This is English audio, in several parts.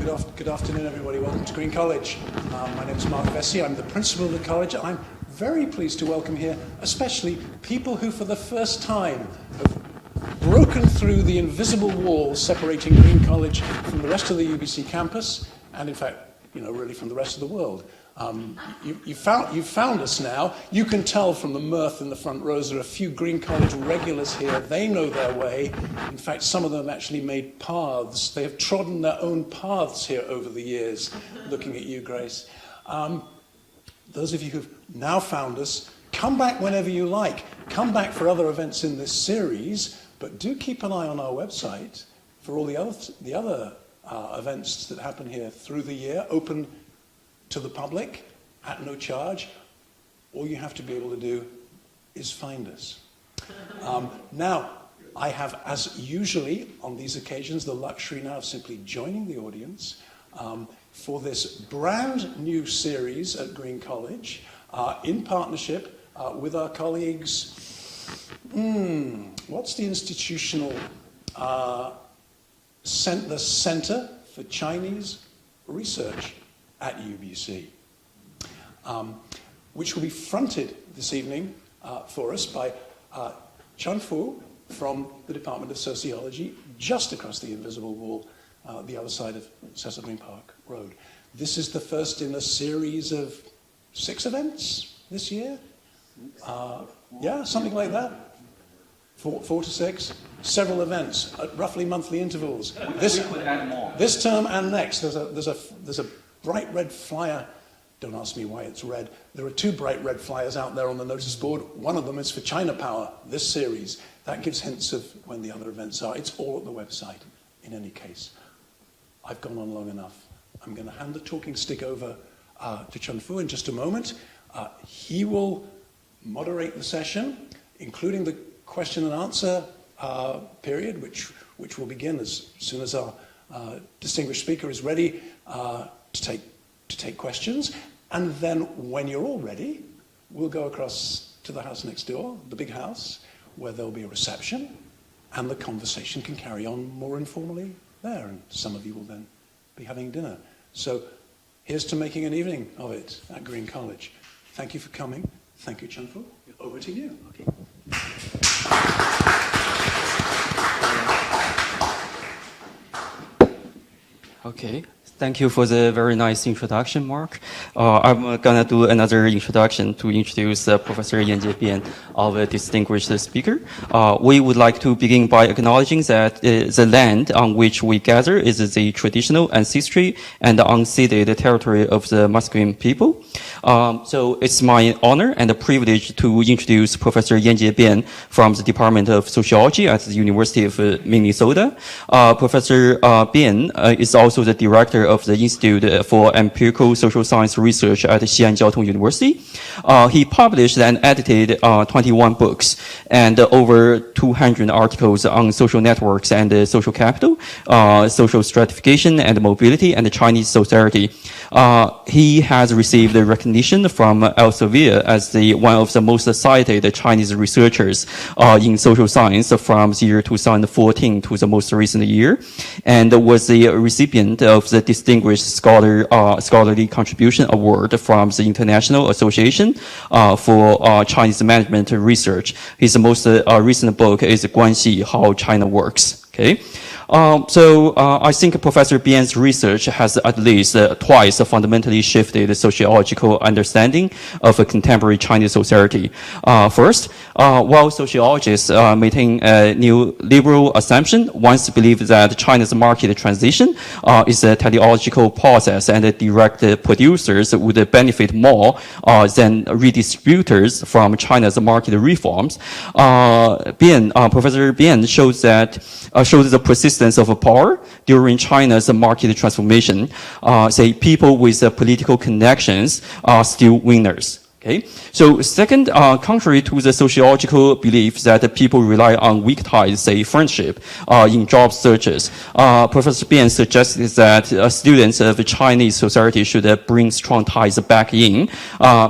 Good afternoon, everybody. Welcome to Green College. My name is Mark Vesey. I'm the principal of the college. I'm very pleased to welcome here, especially people who, for the first time, have broken through the invisible wall separating Green College from the rest of the UBC campus, and in fact, really from the rest of the world. You found us now. You can tell from the mirth in the front rows. There are a few Green College regulars here. They know their way. In fact, some of them actually made paths. They have trodden their own paths here over the years. Looking at you, Grace. Those of you who've now found us, come back whenever you like. Come back for other events in this series, but do keep an eye on our website for all the other events that happen here through the year, open to the public at no charge. All you have to be able to do is find us. Now, I have, as usually on these occasions, the luxury now of simply joining the audience for this brand new series at Green College in partnership with our colleagues. What's the institutional the Center for Chinese Research at UBC, which will be fronted this evening for us by Chun Fu from the Department of Sociology, just across the invisible wall, the other side of Cecil Green Park Road. This is the first in a series of 6 events this year. Yeah, something like that. 4 to 6, several events at roughly monthly intervals. This term and next, there's a bright red flyer. Don't ask me why it's red. There are 2 bright red flyers out there on the notice board. One of them is for China Power, this series. That gives hints of when the other events are. It's all at the website, in any case. I've gone on long enough. I'm going to hand the talking stick over to Chun Fu in just a moment. He will moderate the session, including the question and answer period, which will begin as soon as our distinguished speaker is ready to take questions. And then when you're all ready, we'll go across to the house next door, the big house, where there'll be a reception, and the conversation can carry on more informally there, and some of you will then be having dinner. So here's to making an evening of it at Green College. Thank you for coming. Thank you, Chun Fu. Over to you. Okay. Okay, thank you for the very nice introduction, Mark. I'm gonna do another introduction to introduce Professor Yanjie Bian, our distinguished speaker. We would like to begin by acknowledging that the land on which we gather is the traditional ancestry and unceded territory of the Musqueam people. So it's my honor and a privilege to introduce Professor Yanjie Bian from the Department of Sociology at the University of Minnesota. Professor Bian is also the director of the Institute for Empirical Social Science Research at Xi'an University. He published and edited 21 books and over 200 articles on social networks and social capital, social stratification and mobility, and Chinese society. He has received recognition from Elsevier as one of the most cited Chinese researchers in social science from the year 2014 to the most recent year, and was the recipient of the Distinguished Scholarly Contribution Award from the International Association for Chinese Management Research. His most recent book is Guanxi, How China Works. Okay. I think Professor Bian's research has at least twice fundamentally shifted the sociological understanding of a contemporary Chinese society. First, while sociologists maintain a new liberal assumption, once believed that China's market transition is a teleological process and direct producers would benefit more than redistributors from China's market reforms. Professor Bian shows the persistence of power during China's market transformation. Say people with political connections are still winners. Okay. So second, contrary to the sociological belief that people rely on weak ties, say friendship, in job searches, Professor Bian suggests that students of Chinese society should bring strong ties back in,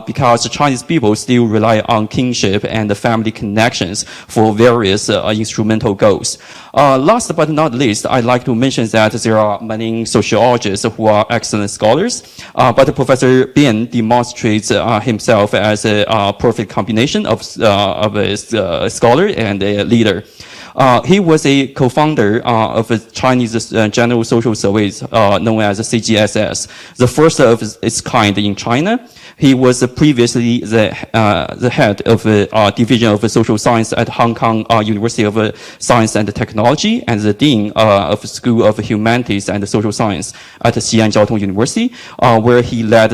because Chinese people still rely on kinship and family connections for various instrumental goals. Last but not least, I'd like to mention that there are many sociologists who are excellent scholars, but Professor Bian demonstrates himself as a perfect combination of a scholar and a leader. He was a co-founder of a Chinese General Social Surveys known as CGSS, the first of its kind in China. He was previously the head of a division of social science at Hong Kong University of Science and Technology, and the dean of School of Humanities and Social Science at Xi'an Jiaotong University, where he led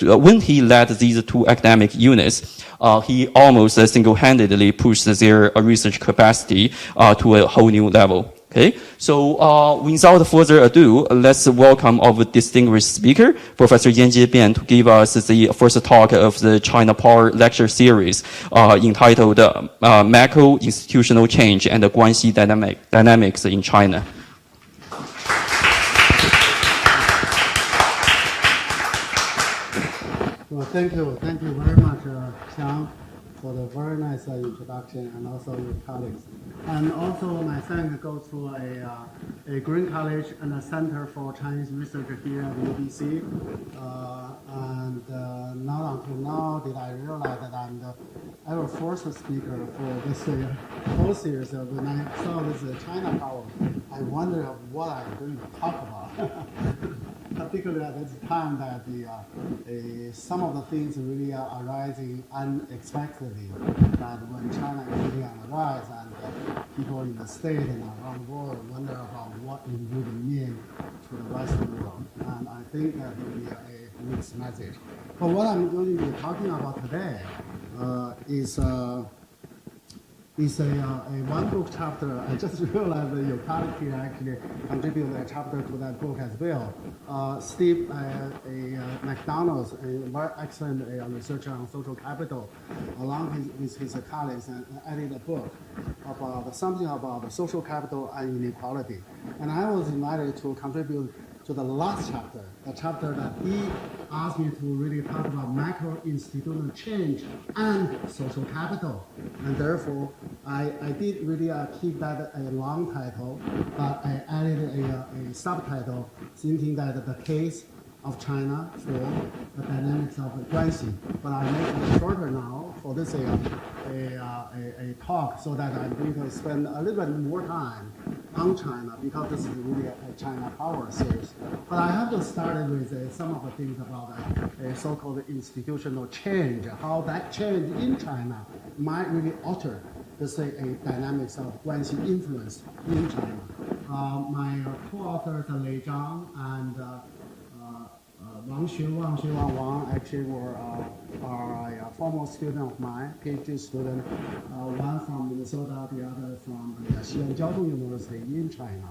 when he led these two academic units. He almost single-handedly pushed their research capacity to a whole new level. Okay, so without further ado, let's welcome our distinguished speaker, Professor Yanjie Bian, to give us the first talk of the China Power lecture series entitled Macro Institutional Change and the Guanxi Dynamics in China. Well, thank you very much, Xiang, for the very nice introduction, and also your colleagues. And also my thanks go to a Green College and a Center for Chinese Research here at UBC. Not until now did I realize that I'm the ever first speaker for this whole series. When I saw this China Power, I wondered what I'm going to talk about. Particularly at this time that some of the things really are arising unexpectedly, that when China is really on the rise and people in the state and around the world wonder about what it really means to the Western world. And I think that will be a mixed message. But what I'm going to be talking about today is a one book chapter. I just realized that your colleague here actually contributed a chapter to that book as well. Steve McDonald's, a very excellent researcher on social capital, along with his colleagues, added a book about something about the social capital and inequality. And I was invited to contribute to the last chapter, the chapter that he asked me to really talk about macro institutional change and social capital. And therefore, I did really keep that a long title, but I added a subtitle, thinking that the case of China for the dynamics of Guanxi. But I make it shorter now for this a talk, so that I'm going to spend a little bit more time on China, because this is really a China Power series. But I have to start with some of the things about a so-called institutional change, how that change in China might really alter a dynamics of Guanxi influence in China. My co-authors, Lei Zhang and Wang actually are a former student of mine, PhD student, one from Minnesota, the other from Xi'an Jiaotong University in China.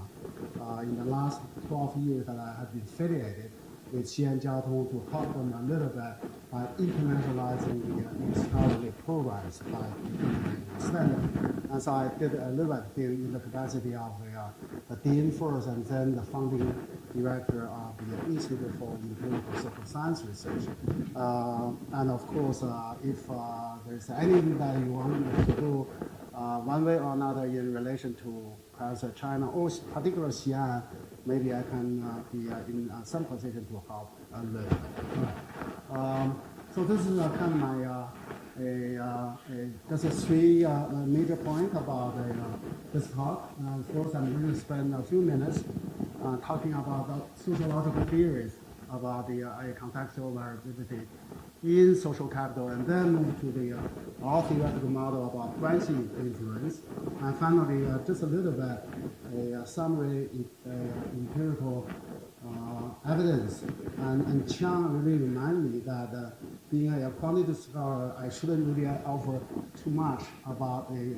In the last 12 years that I have been affiliated with Xi'an Jiaotong to help them a little bit by internationalizing the scholarly programs by standard. And so I did a little bit in the capacity of the dean first, and then the founding director of the Institute for Empirical Social Science Research. And of course, if there's anything that you want me to do one way or another in relation to perhaps China or particular Xi'an, maybe I can be in some position to help a little bit. So this is kind of my just three major points about this talk. First, I'm going to spend a few minutes talking about the sociological theories about the contextual variability in social capital, and then move to the theoretical model about Guanxi influence, and finally just a little bit a summary empirical evidence. And Qiang really reminded me that being a quantitative scholar, I shouldn't really offer too much about the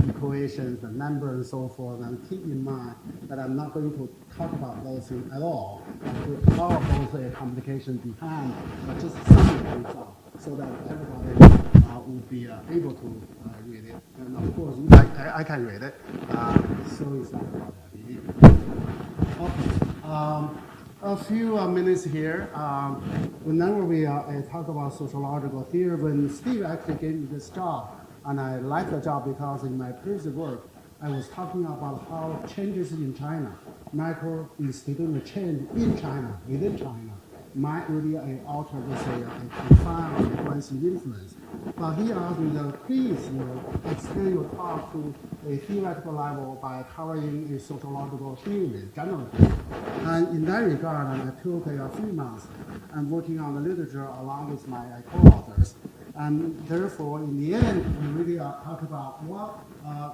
equations, the numbers, and so forth. And keep in mind that I'm not going to talk about those things at all. To talk about the complications behind, but just some of the results. so that everybody will be able to read it. And of course, I can read it. So it's not about that, I believe. Okay. A few minutes here. Whenever we talk about sociological theory, when Steve actually gave me this job, and I like the job because in my previous work, I was talking about how changes in China, macro-institutional change in China, within China, might really alter this profound Guanxi influence. But he asked me that please extend your talk to a theoretical level by covering a sociological theory, general theory. And in that regard, I took a few months and working on the literature along with my co-authors. And therefore, in the end, we really talk about what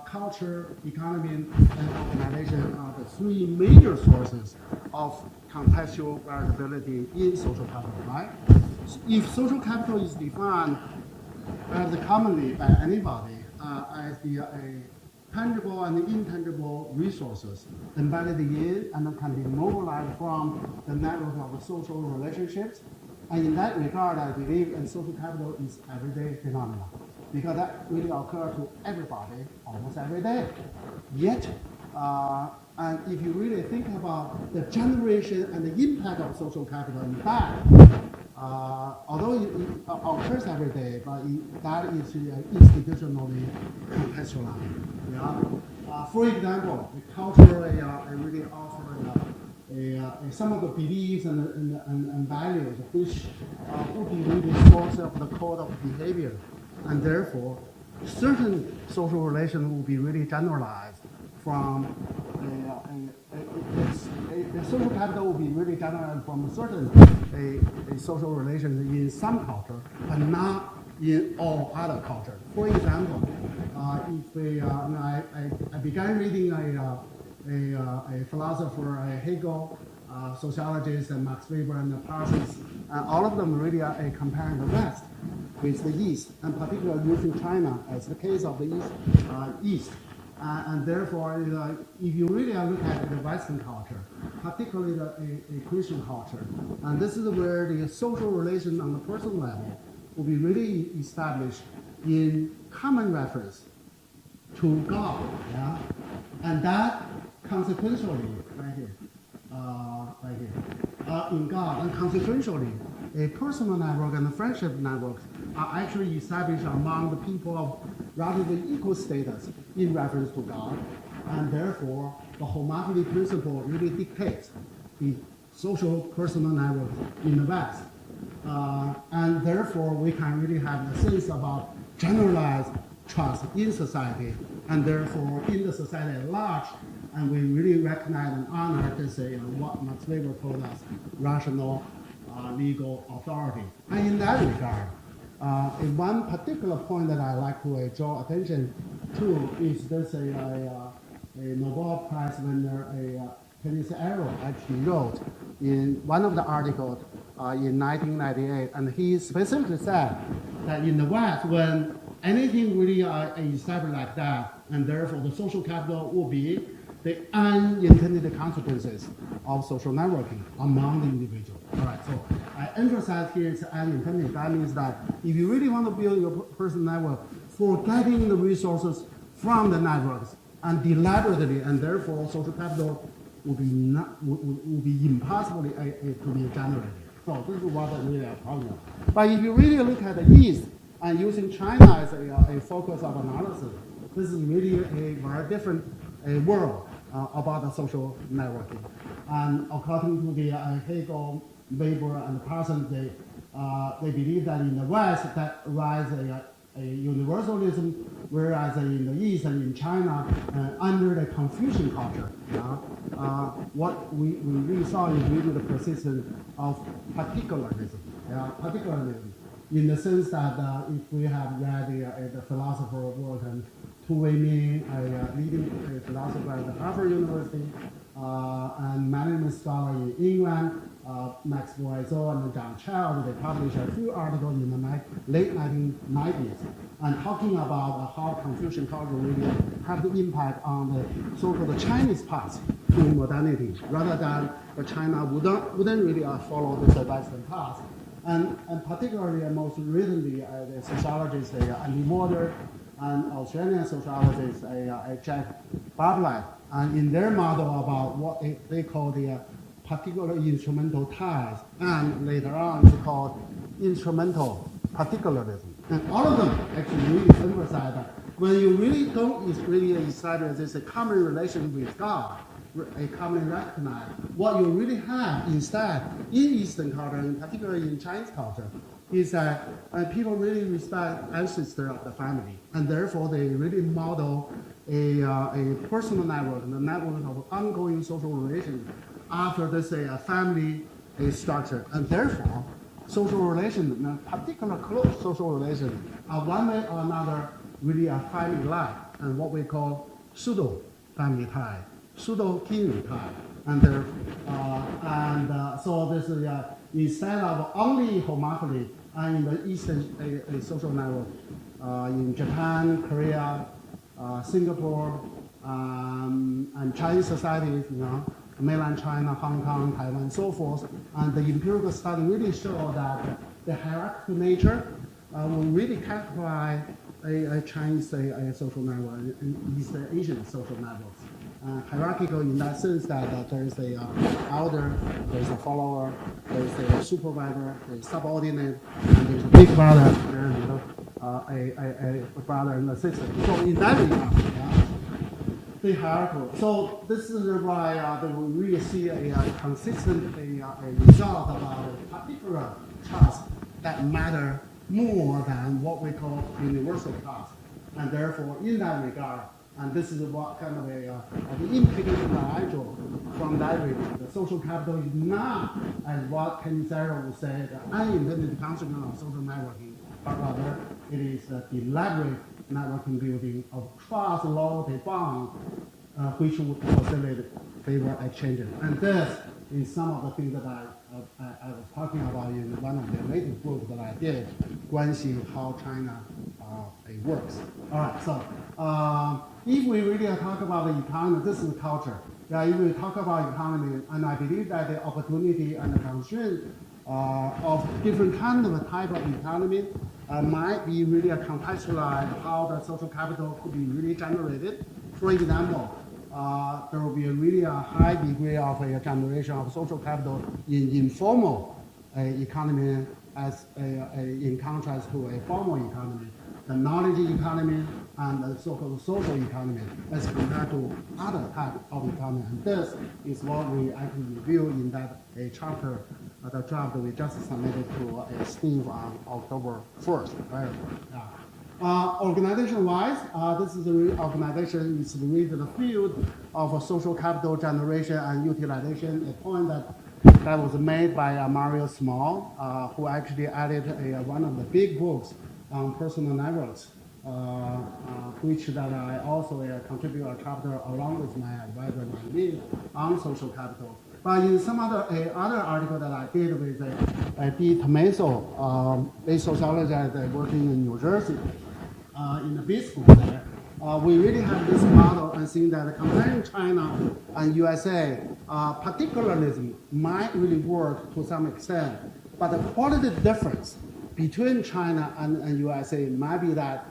culture, economy, and organization are the three major sources of contextual variability in social capital, right? If social capital is defined as commonly by anybody as the tangible and intangible resources embedded in and can be mobilized from the network of social relationships. And in that regard, I believe social capital is everyday phenomenon because that really occurs to everybody almost every day. Yet, and if you really think about the generation and the impact of social capital, in fact, although it occurs every day, but that is institutionally contextualized. Yeah? For example, the culture really offers some of the beliefs and values which would be really the source of the code of behavior, and therefore certain social relations will be really generalized from the social capital will be really generalized from certain a social relations in some culture, but not in all other cultures. For example, if I began reading a philosopher, Hegel, sociologists, and Max Weber and Parsons, and all of them really are comparing the West with the East, and particularly using China as the case of the East. And therefore, if you really look at the Western culture, particularly the Christian culture, and this is where the social relation on the personal level will be really established in common reference to God, yeah? And that consequentially, right here, in God, and consequentially, a personal network and a friendship network are actually established among the people of relatively equal status in reference to God, and therefore the homophily principle really dictates the social personal network in the West. And therefore we can really have a sense about generalized trust in society, and therefore in the society at large, and we really recognize and honor this what Max Weber called us rational legal authority. And in that regard, one particular point that I like to draw attention to is there's a Nobel Prize winner, Kenneth Arrow, actually wrote in one of the articles in 1998, and he specifically said that in the West, when anything really established like that, and therefore the social capital will be the unintended consequences of social networking among the individual. All right, so I emphasize here it's unintended. That means that if you really want to build your personal network, forgetting the resources from the networks and deliberately, and therefore social capital will be impossible to be generated. So this is what I really am talking about. But if you really look at the East and using China as a focus of analysis, this is really a very different world about the social networking. And according to the Hegel, Weber, and Parsons, they believe that in the West that rise a universalism, whereas in the East and in China, under the Confucian culture, what we really saw is really the persistence of particularism. Particularism, in the sense that if we have read the philosopher work and Tu Weiming, a leading philosopher at the Harvard University, and management scholar in England, Max Boisseau and John Child, they published a few articles in the late 1990s and talking about how Confucian culture really had the impact on the so-called Chinese path to modernity, rather than China wouldn't really follow this Western path. And particularly and most recently, the sociologist Andy Morder and Australian sociologist Jack Bartlett, and in their model about what they call the particular instrumental ties, and later on it's called instrumental particularism. And all of them actually really emphasize that when you really don't really establish this common relation with God, a common recognize, what you really have instead in Eastern culture, in particular in Chinese culture, is that people really respect ancestor of the family, and therefore they really model a personal network, a network of ongoing social relations after this family structure, and therefore social relations, particular close social relations, are one way or another really a family-like, and what we call pseudo family tie, pseudo kin tie, and so this is instead of only homophily in the Eastern social network in Japan, Korea, Singapore, and Chinese societies, mainland China, Hong Kong, Taiwan, and so forth. And the empirical study really show that the hierarchical nature will really characterize a Chinese social network and East Asian social networks. Hierarchical in that sense that there is a elder, there is a follower, there is a supervisor, there is subordinate, and there is a big brother, there is a brother and a sister. So in that regard, the hierarchical. So this is why we really see a consistent result about a particular task that matter more than what we call universal task. And therefore, in that regard, and this is what kind of the implication that I draw from that regard. The social capital is not, as what Ken Sarah would say, the unintended consequence of social networking, but rather it is the elaborate networking building of trust, loyalty, bond, which would facilitate favor exchanges. And this is some of the things that I was talking about in one of the latest books that I did, Guanxi, How China it works. All right, so if we really talk about the economy, this is culture. If we talk about economy, and I believe that the opportunity and the constraint of different kind of a type of economy might be really contextualized how the social capital could be really generated. For example, there will be really a high degree of a generation of social capital in informal economy as in contrast to a formal economy, the knowledge economy and the so-called social economy as compared to other types of economy. And this is what we actually review in that chapter, the draft we just submitted to Steve on October 1st. Right? Yeah. Organization-wise, this is the organization is really the field of social capital generation and utilization, a point that was made by Mario Small, who actually added one of the big books on personal networks, which that I also contribute a chapter along with my advisor Yanjie on social capital. But in some other article that I did with D. Tomaso, a sociologist working in New Jersey, in the B school there, we really have this model and seeing that comparing China and USA, particularism might really work to some extent, but the quality difference between China and USA might be that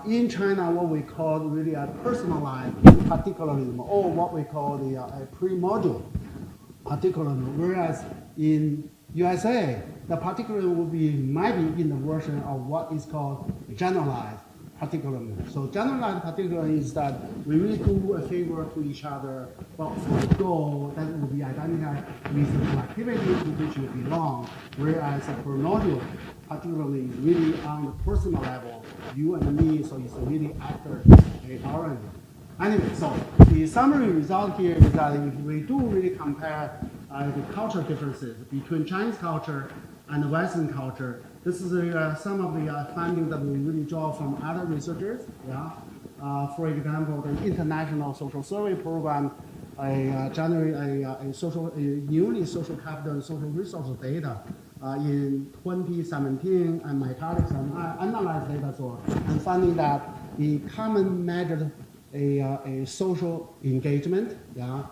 in China, what we call really a personalized particularism, or what we call the pre-module particularism, whereas in USA, the particularism might be in the version of what is called generalized particularism. So generalized particularism is that we really do a favor to each other, but for the goal that will be identified with the collectivity to which you belong, whereas a pre-module particularly is really on the personal level, you and me, so it's really actor-oriented. Anyway, so the summary result here is that if we do really compare the cultural differences between Chinese culture and Western culture, this is some of the findings that we really draw from other researchers. Yeah, for example, the International Social Survey Program generate a newly social capital and social resource data in 2017, and my colleagues analyzed data source and finding that the common measured a social engagement, a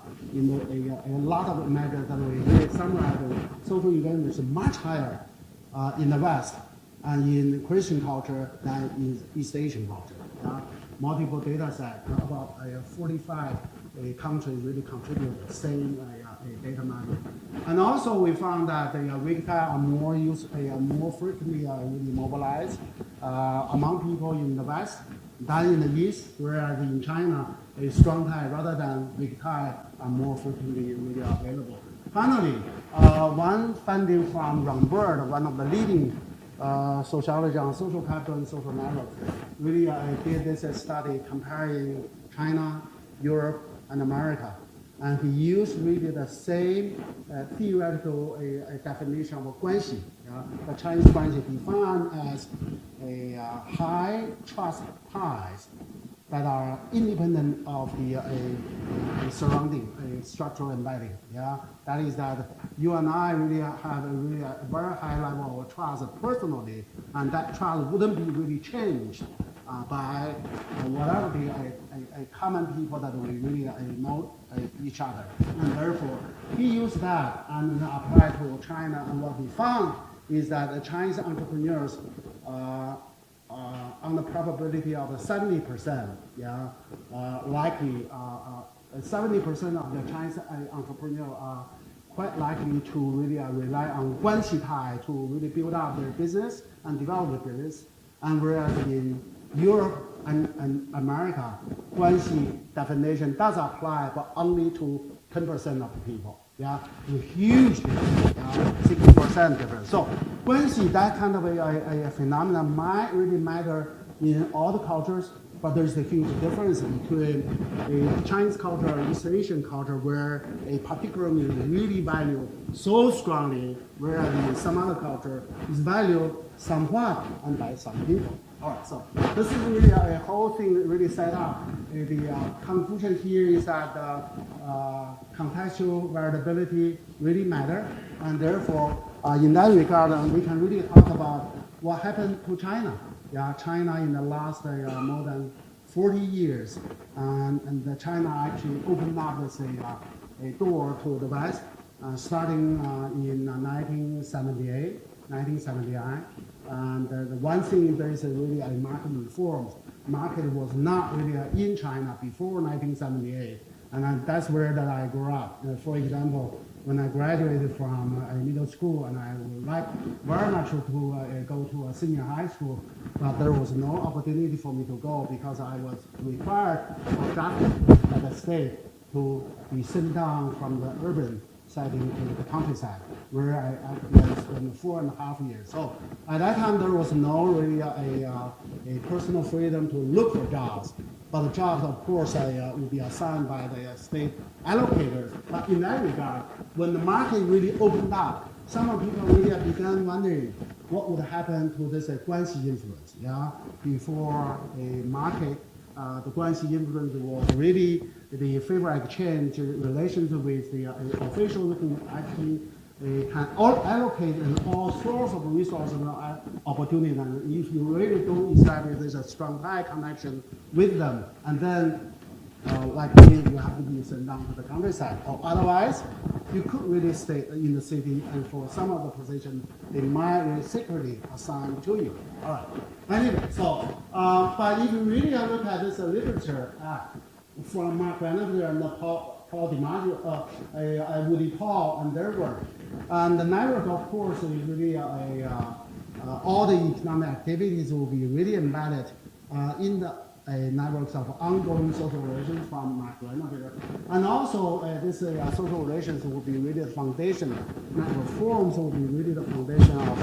lot of measures that we summarize, social engagement is much higher in the West and in Christian culture than in East Asian culture. Multiple data sets, about 45 countries really contribute the same data model. And also we found that Wikipedia are more more frequently really mobilized among people in the West than in the East, whereas in China, a strong tie rather than Wikipedia are more frequently really available. Finally, one funding from Ron Bird, one of the leading sociology on social capital and social networks, really did this study comparing China, Europe, and America. And he used really the same theoretical definition of Guanxi. The Chinese Guanxi defined as a high trust ties that are independent of the surrounding structural embedding. That is that you and I really have a very high level of trust personally, and that trust wouldn't be really changed by whatever the common people that we really know each other. And therefore, he used that and applied to China, and what he found is that the Chinese entrepreneurs on the probability of 70%, likely 70% of the Chinese entrepreneurs are quite likely to really rely on Guanxi tie to really build up their business and develop their business. And whereas in Europe and America, Guanxi definition does apply, but only to 10% of the people. A huge difference, 60% difference. So Guanxi, that kind of a phenomenon might really matter in all the cultures, but there's a huge difference between a Chinese culture and East Asian culture where a particular music really valued so strongly, whereas in some other culture is valued somewhat and by some people. All right, so this is really a whole thing really set up. The conclusion here is that contextual variability really matter, and therefore, in that regard, we can really talk about what happened to China. China in the last more than 40 years, and China actually opened up a door to the West, starting in 1978, 1979. And the one thing, there is really a market reform. Market was not really in China before 1978, and that's where that I grew up. For example, when I graduated from middle school, and I would like very much to go to a senior high school, but there was no opportunity for me to go because I was required or drafted by the state to be sent down from the urban setting to the countryside, where I spent 4.5 years. So at that time, there was no really a personal freedom to look for jobs. But the jobs, of course, would be assigned by the state allocators. But in that regard, when the market really opened up, some people really began wondering what would happen to this Guanxi influence. Before a market, the Guanxi influence was really the favor exchange relations with the officials who actually can allocate all sorts of resources and opportunities. And if you really don't establish this a strong tie connection with them, and then like me, you have to be sent down to the countryside. Or otherwise, you could really stay in the city, and for some of the positions, they might really secretly assign to you. All right. Anyway, so but if you really look at this literature from Mark Vanderbilt and Paul DiMaggio, Woody Paul and their work, and the network, of course, is really all the economic activities will be really embedded in the networks of ongoing social relations from Mark Vanderbilt. And also, this social relations will be really the foundation. Network forms will be really the foundation of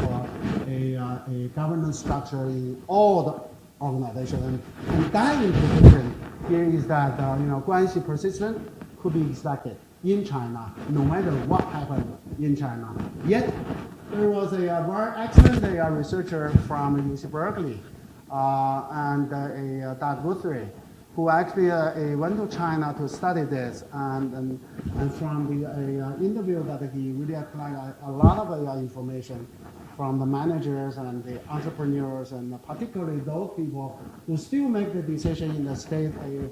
a governance structure in all the organizations. And that implication here is that Guanxi persistence could be expected in China, no matter what happened in China. Yet, there was a very excellent researcher from UC Berkeley and Doug Guthrie, who actually went to China to study this, and from the interview that he really collected a lot of information from the managers and the entrepreneurs, and particularly those people who still make the decision in the state-owned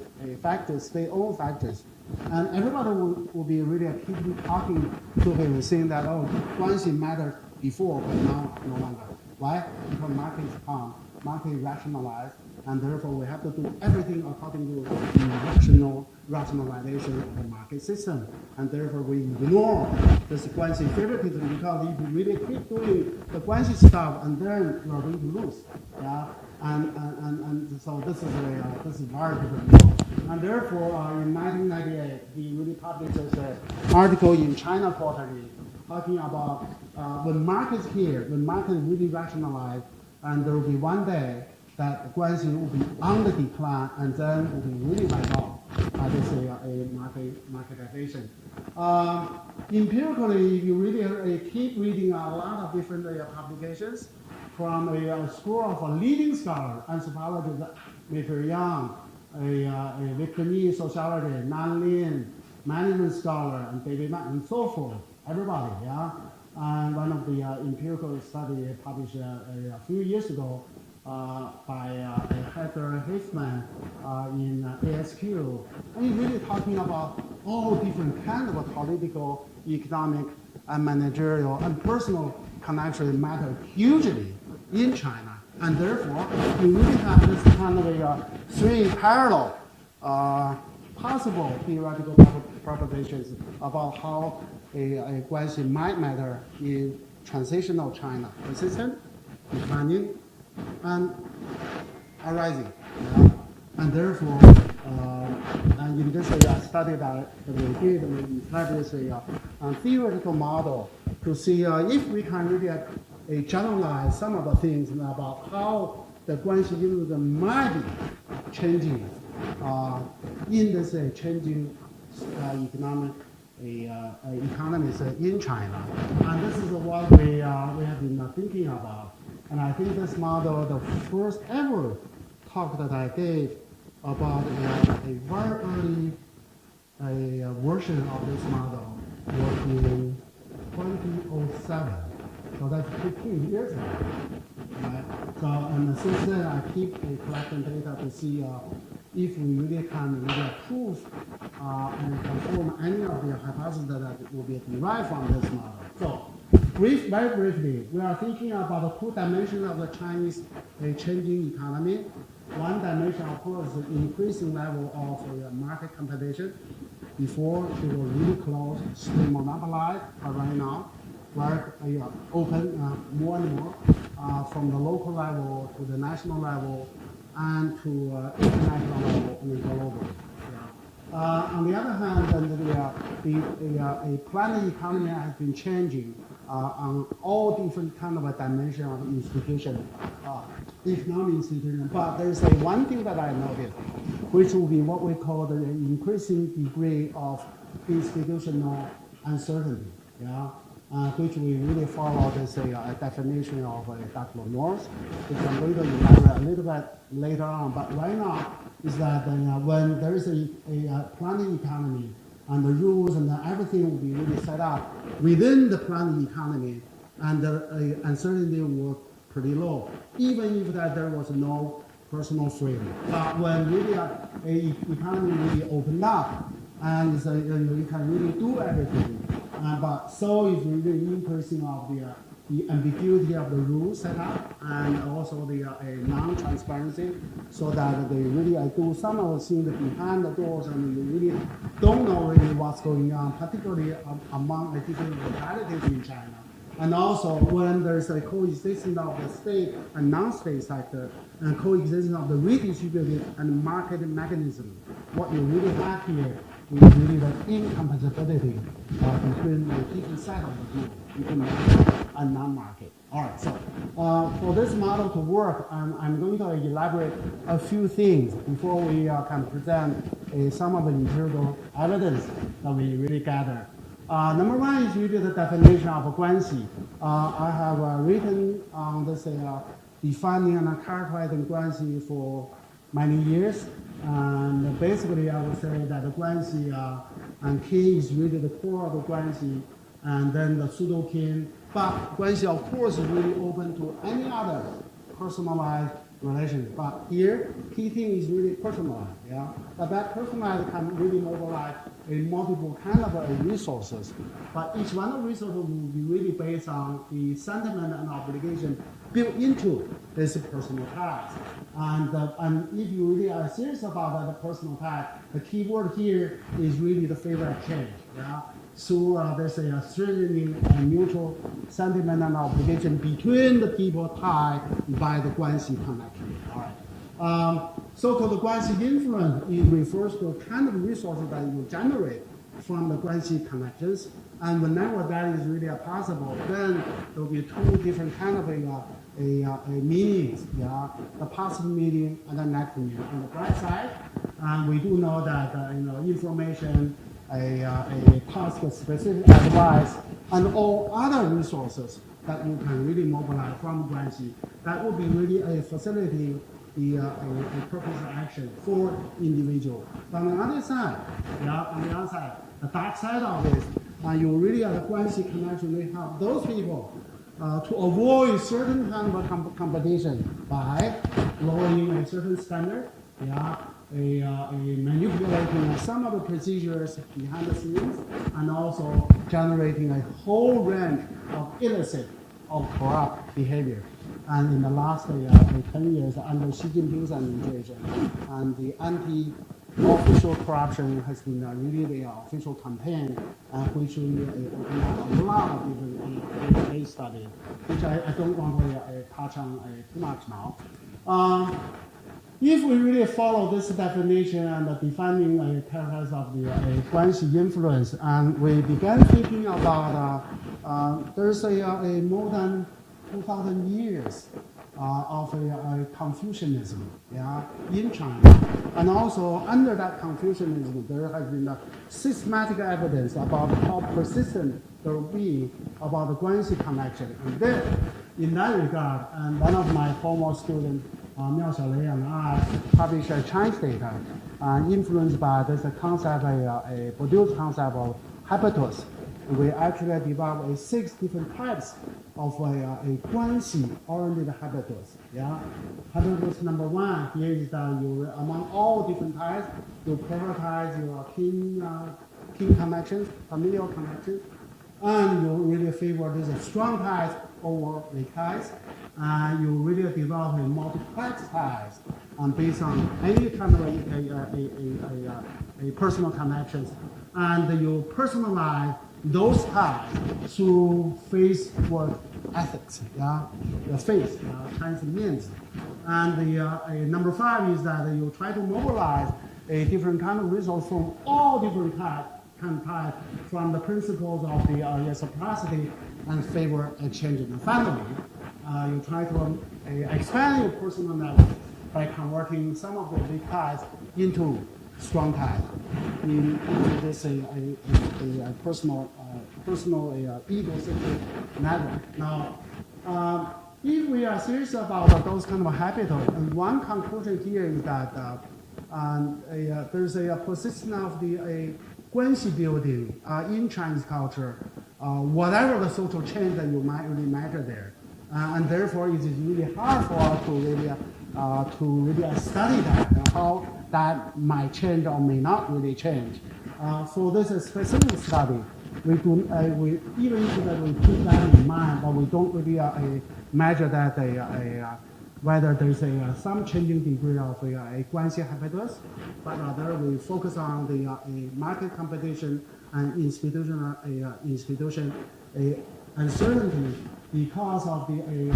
factories. And everybody will be really keeping talking to him, saying that, oh, Guanxi matters before, but now no longer. Why? Because markets come, market rationalize, and therefore we have to do everything according to the rationalization of the market system. And therefore we ignore this Guanxi favoritism, because if you really keep doing the Guanxi stuff, and then you are going to lose. Yeah? And so this is very different. And therefore, in 1998, we really published an article in China Quarterly talking about when markets here, when markets really rationalize, and there will be one day that Guanxi will be on the decline, and then will be really wiped out. They say a marketization. Empirically, if you really keep reading a lot of different publications from a school of leading scholars, anthropologists, Mr. Yang, a Vietnamese sociology, Nan Lin, management scholar, and David Mack, and so forth. Everybody, yeah. And one of the empirical study published a few years ago by Heather Hiffman in ASQ, and he's really talking about all different kinds of political, economic, and managerial and personal connections matter hugely in China, and therefore you really have this kind of a three parallel possible theoretical propositions about how a Guanxi might matter in transitional China: persistent, declining, and arising. Yeah? And therefore, and in this study that we did, we established a theoretical model to see if we can really generalize some of the things about how the Guanxi unit might be changing in this changing economic economies in China. And this is what we have been thinking about. And I think this model, the first ever talk that I gave about a very early version of this model was in 2007. So that's 15 years ago. Right? So, and since then, I keep collecting data to see if we really can really prove and confirm any of the hypotheses that will be derived from this model. So, very briefly, we are thinking about the two dimensions of the Chinese changing economy. One dimension, of course, is the increasing level of market competition. Before, it was really close, still monopolized, but right now, we're open more and more from the local level to the national level and to international level and global. On the other hand, the planning economy has been changing on all different kind of dimensions of institution, economic institution. But there's one thing that I noticed, which will be what we call the increasing degree of institutional uncertainty. Yeah. Which we really follow this definition of Dr. North, which I'm going to elaborate a little bit later on. But right now is that when there is a planning economy and the rules and everything will be really set up within the planning economy, and the uncertainty was pretty low, even if that there was no personal freedom. But when really a economy really opened up, and you can really do everything. But so is really increasing of the ambiguity of the rules set up, and also the non-transparency, so that they really do some of the things behind the doors, and you really don't know really what's going on, particularly among the different localities in China. And also when there's a coexistence of the state and non-state sector, and coexistence of the redistributed and market mechanism, what you really have here is really the incompatibility between the different set of the group, between market and non-market. All right, so for this model to work, I'm going to elaborate a few things before we can present some of the empirical evidence that we really gather. Number one is really the definition of Guanxi. I have written on this defining and characterizing Guanxi for many years. And basically, I would say that the Guanxi and kin is really the core of the Guanxi, and then the pseudo-kin. But Guanxi, of course, is really open to any other personalized relations. But here, key thing is really personalized. Yeah, but that personalized can really mobilize a multiple kind of resources. But each one of the resources will be really based on the sentiment and obligation built into this personal task. And if you really are serious about that personal task, the key word here is really the favorite change. Yeah. So there's a strengthening and mutual sentiment and obligation between the people tied by the Guanxi connection. All right. So-called Guanxi influence, it refers to a kind of resources that you generate from the Guanxi connections. And whenever that is really possible, then there will be two different kind of a meanings. Yeah, the positive meaning and the negative meaning. On the bright side, we do know that information, a task-specific advice, and all other resources that you can really mobilize from Guanxi, that will be really a facilitating a purposeful action for individual. But on the other side, the dark side of this, you really the Guanxi connection will help those people to avoid certain kind of competition by lowering a certain standard, manipulating some of the procedures behind the scenes, and also generating a whole range of illicit or corrupt behavior. And in the last 10 years, under Xi Jinping's administration, and the anti-official corruption has been really the official campaign, which really opened up a lot of different case studies, which I don't want to touch on too much now. If we really follow this definition and defining a characters of the Guanxi influence, and we began thinking about there's a more than 2,000 years of Confucianism, in China, and also under that Confucianism, there has been systematic evidence about how persistent there will be about the Guanxi connection. And then, in that regard, and one of my former students, Miao Xiaolei and I, published a Chinese data influenced by this concept, a produced concept of habitus. We actually developed 6 different types of a Guanxi-oriented habitus. Habitus number 1 here is that you, among all different types, you prioritize your kin connections, familial connections, and you really favor these strong ties over weak ties. You really develop a multiplex ties based on any kind of a personal connections, and you personalize those ties through faith work ethics, the faith, Chinese means. And the number 5 is that you try to mobilize a different kind of resource from all different types, from the principles of the reciprocity and favor exchange in the family. You try to expand your personal network by converting some of the weak ties into strong ties, into this a personal egocentric network. Now, if we are serious about those kind of habits, and one conclusion here is that there's a persistence of the Guanxi building in Chinese culture, whatever the social change that you might really measure there. And therefore, it is really hard for us to really study that and how that might change or may not really change. For this specific study, we even if we keep that in mind, but we don't really measure that whether there's some changing degree of a Guanxi habitus, but rather we focus on the market competition and institution uncertainty because of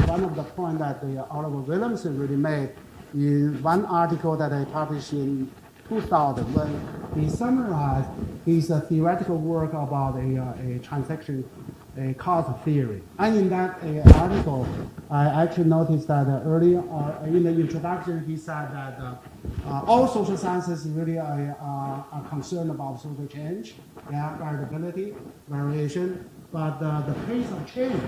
one of the points that Oliver Williamson really made in one article that I published in 2000 when he summarized his theoretical work about a transaction cost theory. And in that article, I actually noticed that early in the introduction, he said that all social sciences really are concerned about social change, variability, variation, but the pace of change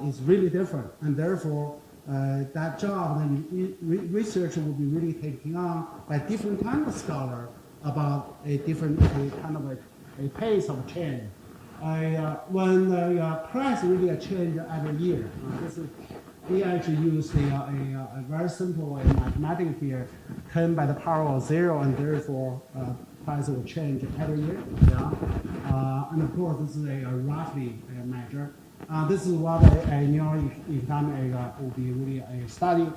is really different, and therefore that job then research will be really taking on by different kind of scholar about a different kind of a pace of change. When the price really change every year, this is he actually used a very simple mathematical theory, 10 by the power of 0, and therefore price will change every year. Yeah? And of course, this is a roughly measure. This is what a new economy will be really a study.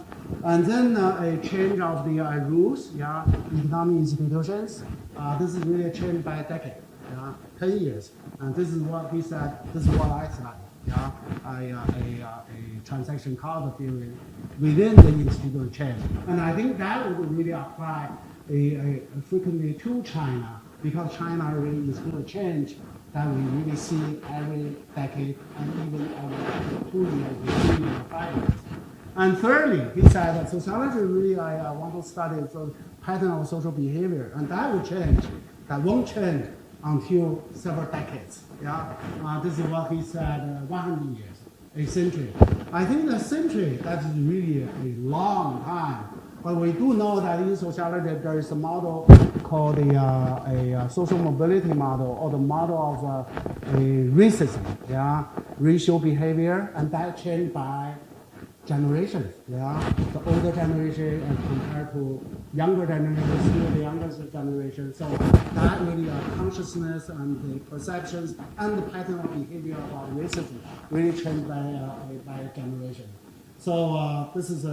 And then a change of the rules, yeah, economic institutions. This is really a change by a decade, yeah, 10 years. And this is what he said, this is what I studied. Yeah, a transaction cost theory within the institutional change. And I think that would really apply frequently to China, because China really is going to change that we really see every decade and even every 2 years, 3 years, 5 years. And thirdly, he said that sociology really I want to study the pattern of social behavior, and that will change. That won't change until several decades. Yeah, this is what he said. 100 years, a century. I think the century, that is really a long time. But we do know that in sociology there is a model called a social mobility model, or the model of a racism, yeah, racial behavior, and that changed by generations. Yeah, the older generation and compared to younger generation, still the younger generation. So that really consciousness and the perceptions and the pattern of behavior about racism really changed by a generation. So this is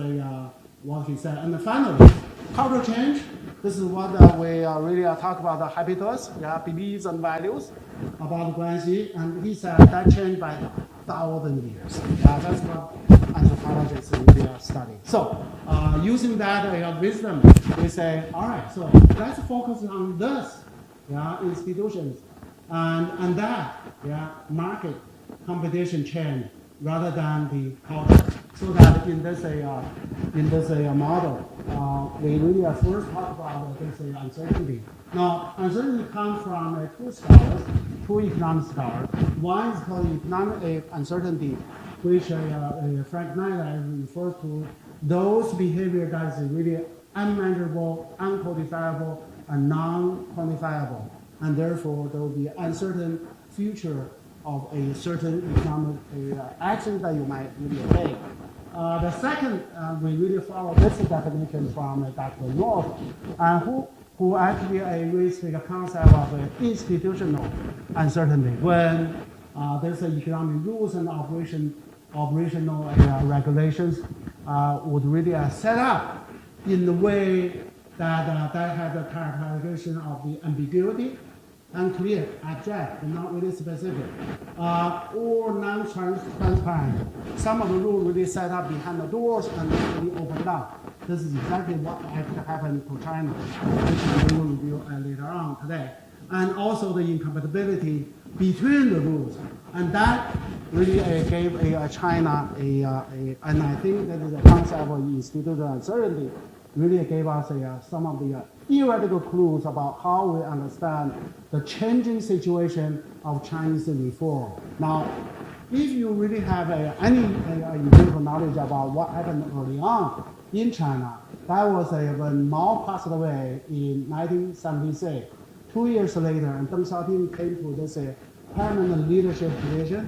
what he said. And finally, cultural change. This is what we really talk about the habitus, yeah, beliefs and values about Guanxi. And he said that changed by 1,000 years. Yeah, that's what anthropologists really study. So using that wisdom, we say, all right, so let's focus on this, yeah, institutions and that, yeah, market competition change rather than the culture. So that in this model, we really first talk about this uncertainty. Now, uncertainty comes from two scholars, two economic scholars. One is called economic uncertainty, which Frank Snyder refers to those behavior that is really unmeasurable, uncodifiable, and non-quantifiable, and therefore there will be uncertain future of a certain economic action that you might really take. The second, we really follow this definition from Dr. North, who actually raised the concept of institutional uncertainty when there's economic rules and operational regulations would really set up in the way that has a characterization of the ambiguity, unclear, abstract, and not really specific, or non-transparent. Some of the rules really set up behind the doors and really opened up. This is exactly what actually happened to China, which we will review later on today. And also the incompatibility between the rules. And that really gave China and I think that is a concept of institutional uncertainty, really gave us some of the theoretical clues about how we understand the changing situation of Chinese reform. Now, if you really have any empirical knowledge about what happened early on in China, that was when Mao passed away in 1976. 2 years later, and Deng Xiaoping came to this permanent leadership position,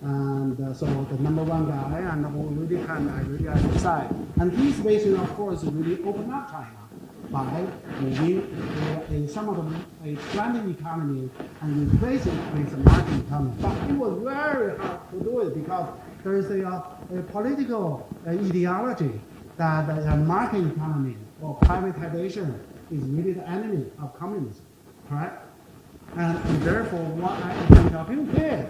and so the number one guy, and who really can really decide. And his vision, of course, really opened up China by moving some of the planning economy and replace it with a market economy. But it was very hard to do it because there is a political ideology that a market economy or privatization is really the enemy of communism, correct? And therefore, what I think Xiaoping did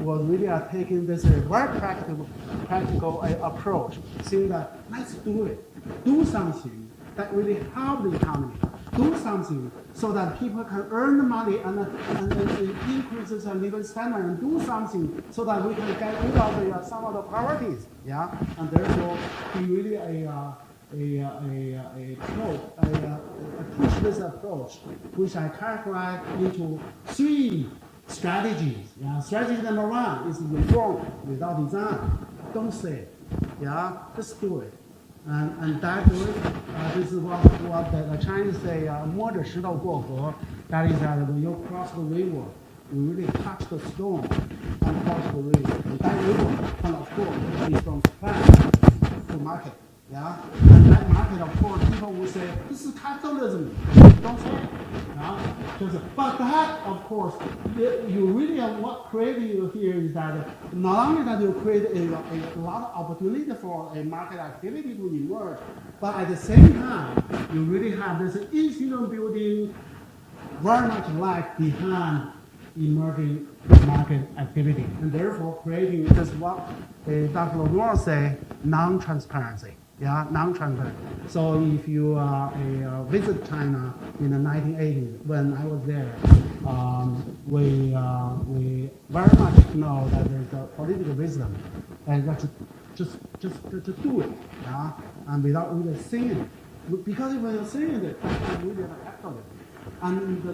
was really taking this very practical approach, saying that let's do it, do something that really help the economy, do something so that people can earn the money and increases their living standard, and do something so that we can get rid of some of the poverties, yeah. And therefore, he really push this approach, which I characterize into 3 strategies. Yeah? Strategy number 1 is reform without design. Don't say it. Yeah, just do it. And that way, this is what the Chinese say, 摸着石头过河. That is that when you cross the river, you really touch the stone and cross the river. And that river can, of course, be from plants. market. Yeah, and that market, of course, people will say this is capitalism. Don't say it. Yeah, but that, of course, you really what creating here is that not only that you create a lot of opportunity for a market activity to emerge, but at the same time, you really have this institutional building very much like behind emerging market activity, and therefore creating this what Dr. Lenore say non-transparency. Yeah, non-transparent. So if you visit China in the 1980s, when I was there, we very much know that there's a political wisdom, and that just to do it, yeah, and without really saying it, because when you're saying it, that's really an capitalism. And the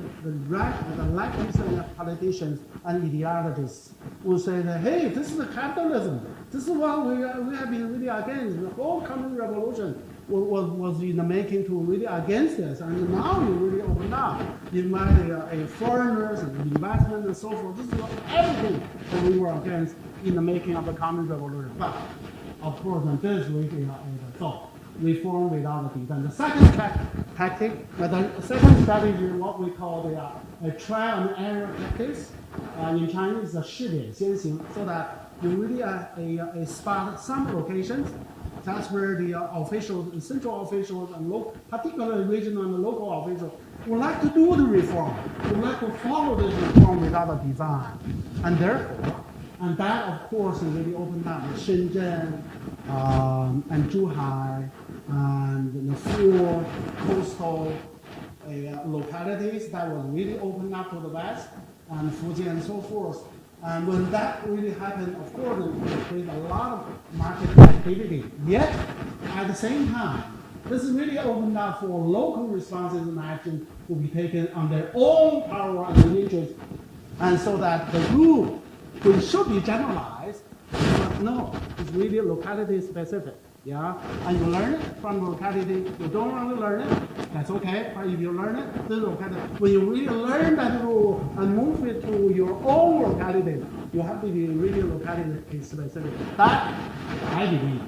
leftists politicians and ideologists will say that, hey, this is the capitalism. This is what we have been really against. The whole Communist Revolution was in the making to really against this. And now you really open up. Invite foreigners and investment and so forth. This is everything that we were against in the making of the Communist Revolution. But, of course, and this really is so. Reform without the defense. The second tactic, the second strategy is what we call the trial and error tactics. In Chinese, the 试点先行, so that you really spot some locations. That's where the officials, central officials, and particularly regional and local officials would like to do the reform, would like to follow this reform without a design, and therefore. And that, of course, really opened up Shenzhen and Zhuhai and the 4 coastal localities that was really opened up to the west, and Fujian and so forth. And when that really happened, of course, it created a lot of market activity. Yet, at the same time, this is really opened up for local responses and action to be taken on their own power and interest, and so that the rule which should be generalized, but no, it's really locality specific. Yeah, and you learn it from locality. You don't want to learn it, that's okay. But if you learn it, the locality. When you really learn that rule and move it to your own locality, you have to be really locality specific. That, I believe,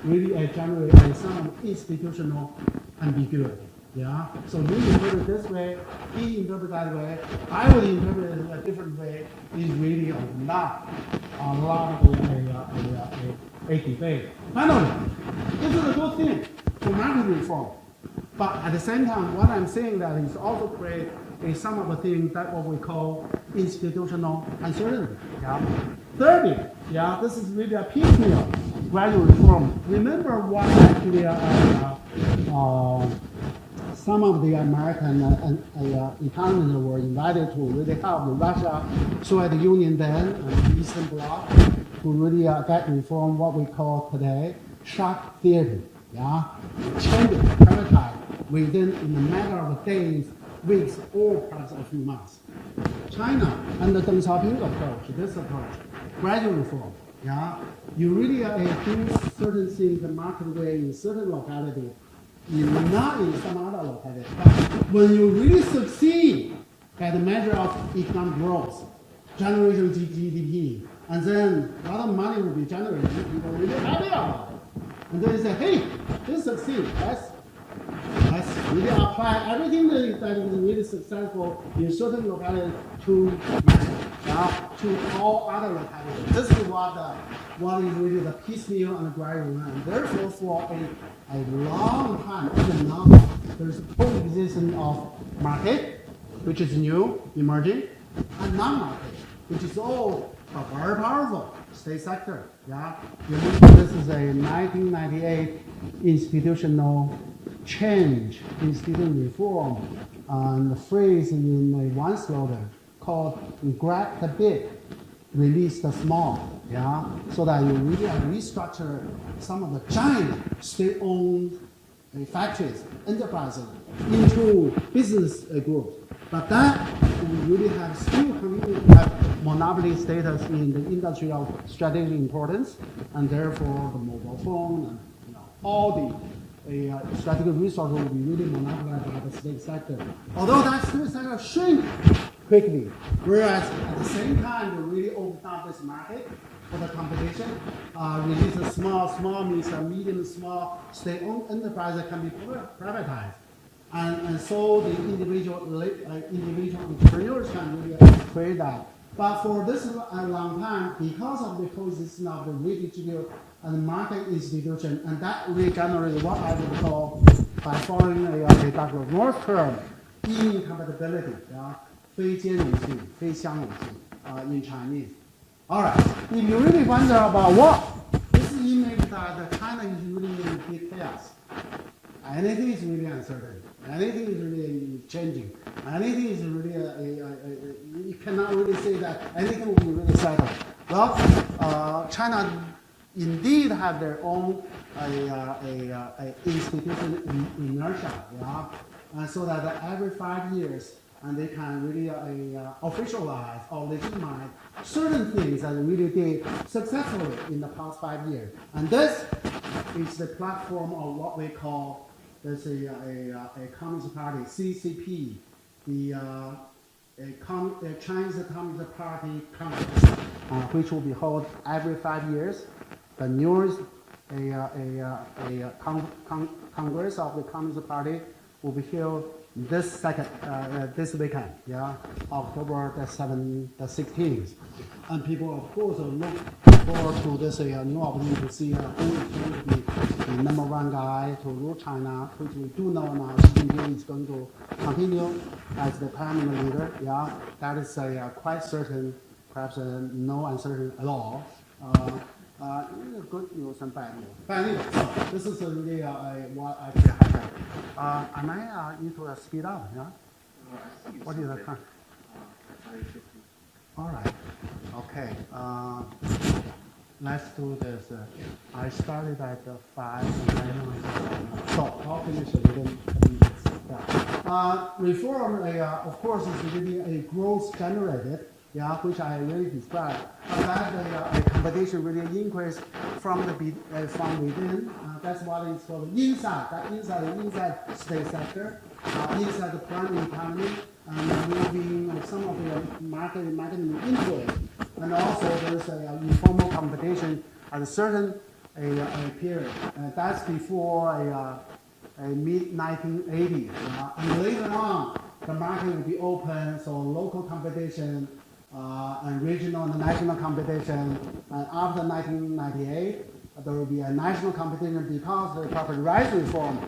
really generates some institutional ambiguity. Yeah, so you interpret it this way, he interpret that way, I would interpret it in a different way, is really not a lot of a debate. Finally, this is a good thing for market reform. But at the same time, what I'm saying that is also create some of the things that what we call institutional uncertainty. Yeah. Thirdly, yeah, this is really a piecemeal gradual reform. Remember what actually some of the American economists were invited to really help the Russia, Soviet Union then, and the Eastern Bloc, to really get reform, what we call today shock theory. Yeah, change the paradigm within in a matter of days, weeks, or perhaps a few months. China under Deng Xiaoping approach, this approach, gradual reform. Yeah, you really do certain things the market way in certain locality. Not in some other locality. But when you really succeed at the measure of economic growth, generation GDP, and then a lot of money will be generated, people are really happy about it. And then they say, hey, this succeeds. Let's really apply everything that is really successful in certain localities to all other localities. This is what is really the piecemeal and gradual, and therefore for a long time, even now, there's a coexistence of market, which is new, emerging, and non-market, which is all very powerful state sector. Yeah, this is a 1998 institutional change, institutional reform, and phrase in one slogan called "grab the big, release the small." Yeah, so that you really restructure some of the giant state-owned factories, enterprises into business groups. But that we really have still continue to have monopoly status in the industry of strategic importance, and therefore the mobile phone and all the strategic resources will be really monopolized by the state sector. Although that state sector shrink quickly, whereas at the same time we really open up this market for the competition. Release a small means a medium, small state-owned enterprise that can be privatized. And so the individual entrepreneurs can really create that. But for this long time, because of the coexistence of the redistributed and market institution, and that really generated what I would call, by following a Dr. Moore's term, incompatibility, 非兼容性, 非相容性, in Chinese. All right, if you really wonder about what this image that China is really in big chaos, anything is really uncertain. Anything is really changing. Anything is really, you cannot really say that anything will be really settled. Well, China indeed have their own institution inertia, so that every 5 years, and they can really officialize or legitimize certain things that really did successfully in the past 5 years. And this is the platform of what we call, there's a Communist Party, CCP, the Chinese Communist Party Congress, which will be held every 5 years. The newest Congress of the Communist Party will be held this weekend, October the 16th. And people, of course, look forward to this new opportunity to see who is going to be the #1 guy to rule China, which we do know now Xi Jinping is going to continue as the permanent leader. That is quite certain, perhaps no uncertainty at all. Good news and bad news. Bad news. So this is really what actually happened. Am I need to speed up? Yeah. What is the time? All right. Okay. Let's do this. I started at 5, so I'll finish within 10 minutes. Reform, of course, is really a growth generated, which I really described. That the competition really increased from within. That's what is called inside. That inside state sector, inside the private economy, and moving some of the marketing into it. And also there's informal competition at a certain period. That's before a mid-1980s. And later on, the market will be open, so local competition and regional and national competition. And after 1998, there will be a national competition because the property rights reform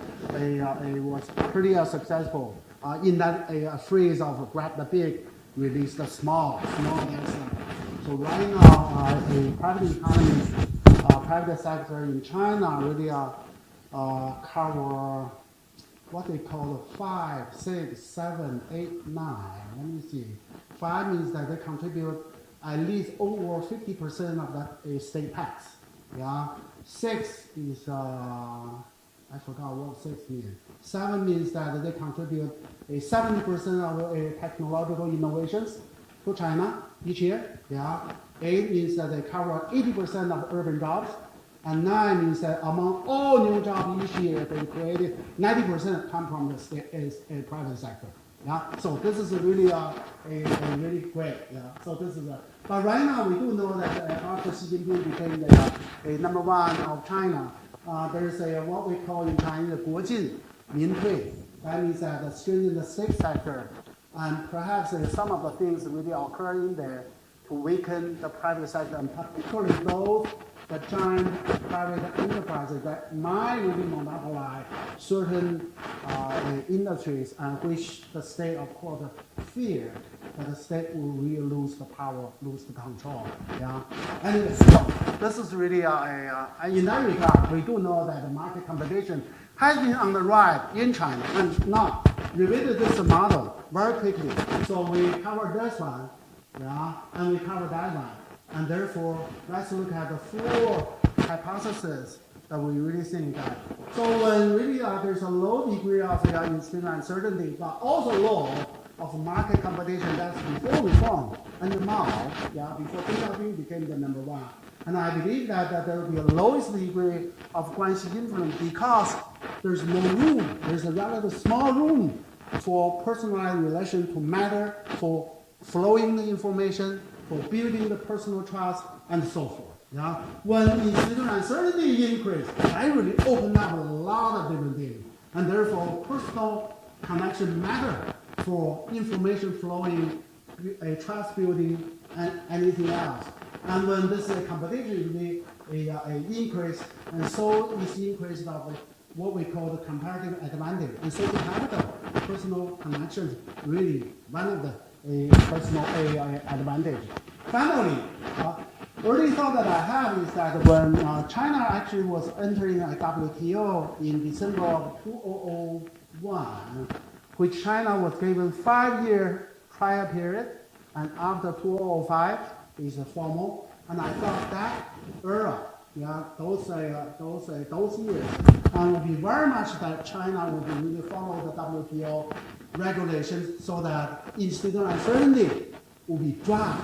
was pretty successful in that phrase of grab the big, release the small. So right now, the private economy, private sector in China really cover what they call 5, 6, 7, 8, 9. Let me see. 5 means that they contribute at least over 50% of the state tax. 6 is I forgot what 6 means. 7 means that they contribute 70% of technological innovations to China each year. 8 means that they cover 80% of urban jobs. And 9 means that among all new jobs each year, they created 90% come from the private sector. So this is really really great. So this is but right now we do know that after Xi Jinping became the #1 of China, there is what we call in Chinese 国进民退. That means that the strengthening the state sector, and perhaps some of the things really occurring there to weaken the private sector, and particularly those the giant private enterprises that might really monopolize certain industries, and which the state, of course, fear that the state will really lose the power, lose the control. Anyway, so this is really in that regard, we do know that the market competition has been on the rise in China, and now revisit this model very quickly. So we cover this one, and we cover that one. And therefore, let's look at the 4 hypotheses that we really think that. So when really there's a low degree of institutional uncertainty, but also low of market competition, that's before reform. And now, before Deng Xiaoping became the #1. And I believe that there will be a lowest degree of Guanxi influence because there's no room. There's a rather small room for personalized relation to matter, for flowing the information, for building the personal trust, and so forth. Yeah, when institutional uncertainty increased, that really opened up a lot of different things, and therefore personal connection matter for information flowing, trust building, and anything else. And when this competition really increase, and so is increase of what we call the comparative advantage and social capital, personal connections really one of the personal advantage. Finally, early thought that I have is that when China actually was entering a WTO in December of 2001, which China was given 5-year trial period, and after 2005 is formal, and I thought that era, yeah, those years, and would be very much that China would really follow the WTO regulations so that institutional uncertainty will be dropped,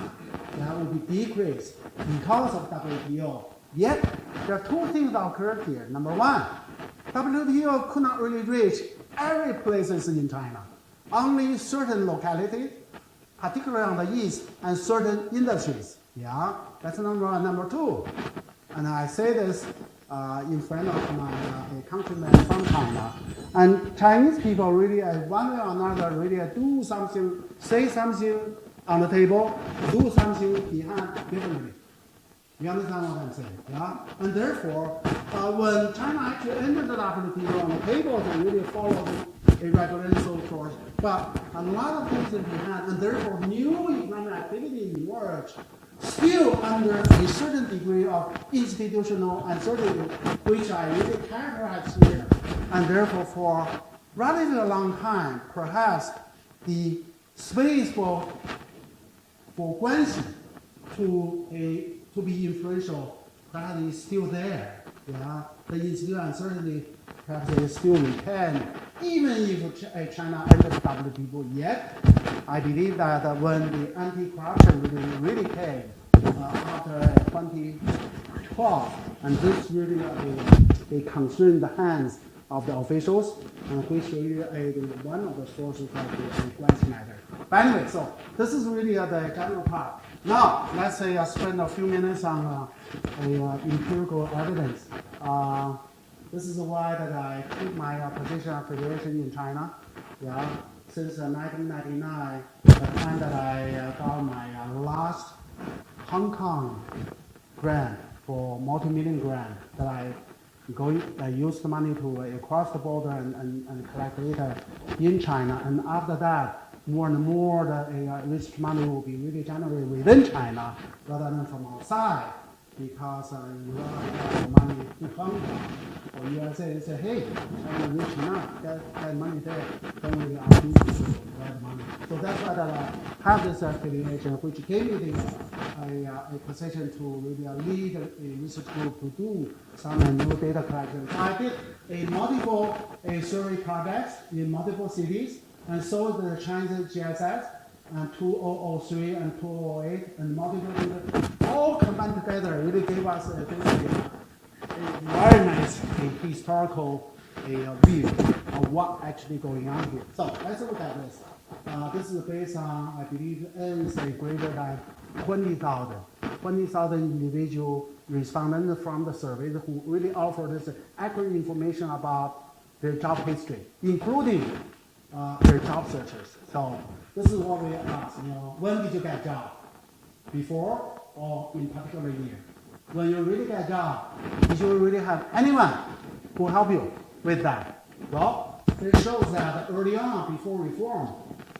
yeah, will be decreased because of WTO. Yet, there are two things that occurred here. Number one, WTO could not really reach every places in China. Only certain localities, particularly on the east, and certain industries. Yeah, that's number one. Number two, and I say this in front of my countrymen from China, and Chinese people really, one way or another, really do something, say something on the table, do something behind differently. You understand what I'm saying? Yeah? And therefore, when China actually entered the WTO on the table, they really followed a regulatory course. But a lot of things in behind, and therefore new economic activity emerged, still under a certain degree of institutional uncertainty, which I really characterize here. And therefore, for relatively a long time, perhaps the space for Guanxi to be influential perhaps is still there. Yeah? The institutional uncertainty perhaps is still retained, even if China entered the WTO. Yet, I believe that when the anti-corruption really came after 2012, and this really concerned the hands of the officials, and which really is one of the sources of the Guanxi matter. But anyway, so this is really the general part. Now, let's say I spend a few minutes on empirical evidence. This is why that I keep my position affiliation in China. Yeah, since 1999, the time that I got my last Hong Kong grant for multi-million grant that I used the money to cross the border and collect data in China. And after that, more and more the research money will be really generated within China rather than from outside, because you have money in Hong Kong or USA. They say, hey, China rich enough, get money there, don't really ask you to get money. So that's why that I have this affiliation, which gave me a position to really lead a research group to do some new data collection. So I did a multiple survey projects in multiple cities, and so the Chinese GSS and 2003 and 2008 and multiple data all combined together really gave us a very nice historical view of what actually going on here. So let's look at this. This is based on, I believe, N is greater than 20,000 individual respondents from the survey who really offer this accurate information about their job history, including their job searches. So this is what we ask, when did you get a job? Before or in particular year? When you really get a job, did you really have anyone who help you with that? Well, it shows that early on, before reform,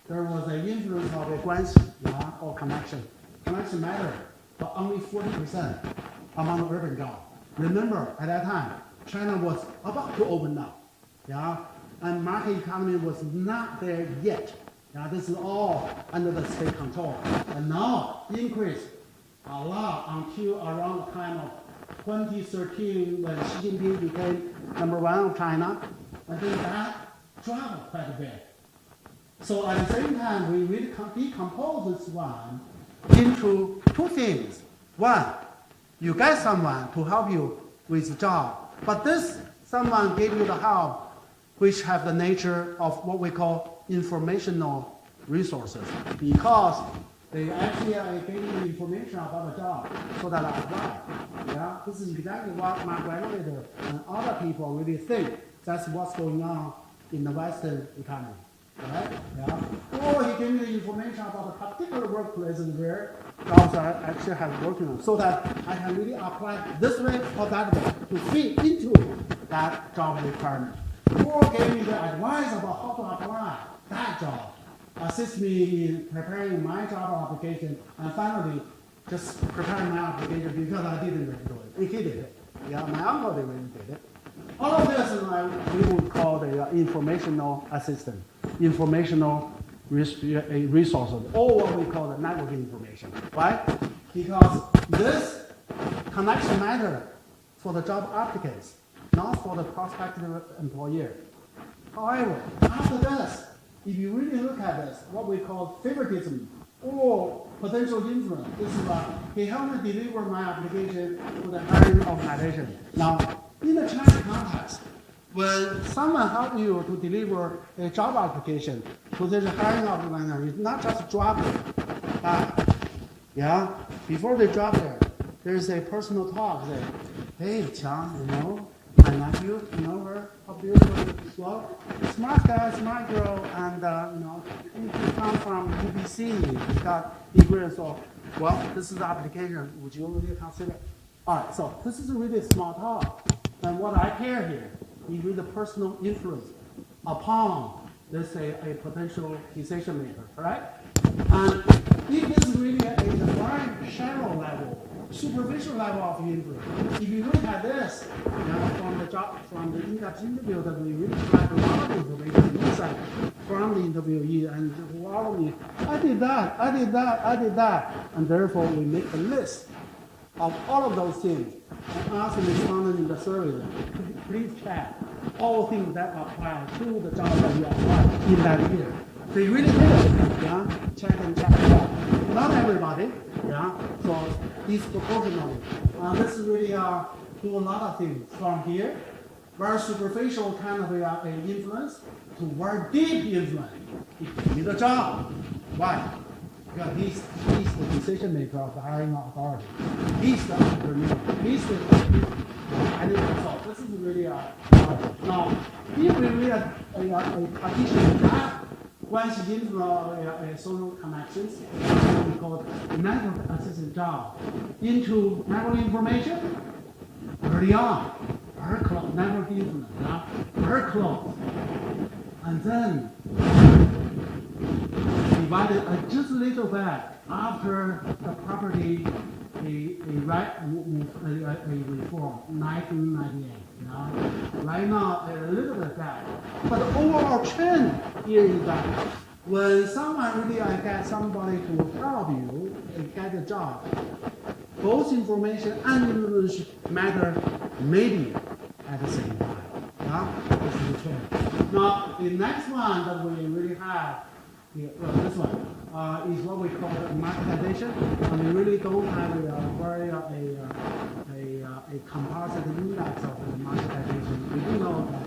there was an influence of a Guanxi or connection. Connection mattered, but only 40% among the urban jobs. Remember, at that time, China was about to open up, and market economy was not there yet. This is all under the state control, and now increased a lot until around the time of 2013 when Xi Jinping became #1 of China. I think that dropped quite a bit. So at the same time, we really decompose this one into two things. One, you get someone to help you with the job, but this someone gave you the help which have the nature of what we call informational resources, because They actually gave me information about the job so that I apply. Yeah, this is exactly what my grandmother and other people really think. That's what's going on in the Western economy. Right? Yeah. Or he gave me the information about the particular workplaces where jobs I actually have working on, so that I can really apply this way or that way to fit into that job requirement. Or gave me the advice about how to apply that job, assist me in preparing my job application, and finally just preparing my application because I didn't really do it. He did it. Yeah, my uncle really did it. All of this we would call the informational assistant, informational resources, or what we call the network information, right? Because this connection matters for the job applicants, not for the prospective employer. However, after this, if you really look at this, what we call favoritism or potential influence, this is what he helped me deliver my application to the hiring organization. Now, in the Chinese context, when someone helps you to deliver a job application to the hiring organization, it's not just drop it. Yeah, before they drop it, there's a personal talk. Say, hey, Chang, I like you, her, how beautiful you are. Smart guy, smart girl, and you come from UBC, you got degree, so, well, this is the application. Would you really consider? All right, so this is really small talk. And what I care here is really the personal influence upon, let's say, a potential decision maker, right? And if this is really a very shallow level, superficial level of influence, if you look at this, from the in-depth interview, that we really collect a lot of information inside from the interviewee and who followed me. I did that, and therefore we make a list of all of those things and ask the respondent in the survey, please check all things that apply to the job that you applied in that year. They really did it, yeah? Check and check. Not everybody, yeah? So disproportionately. This is really do a lot of things from here, very superficial kind of influence to very deep influence. He did the job. Why? Because he's the decision maker of the hiring authority. He's the entrepreneur. He's the so this is really now if we read a partition that Guanxi into social connections, we call it network assistant job, into network information early on, very close, network influence, very close, and then divided just a little bit after the property a reform, 1998. Right now, a little bit back. But the overall trend here is that when someone really get somebody to help you get a job, both information and influence matter maybe at the same time. This is the trend. Now, the next one that we really have, this one, is what we call the marketization. And we really don't have a composite index of the marketization. We do know that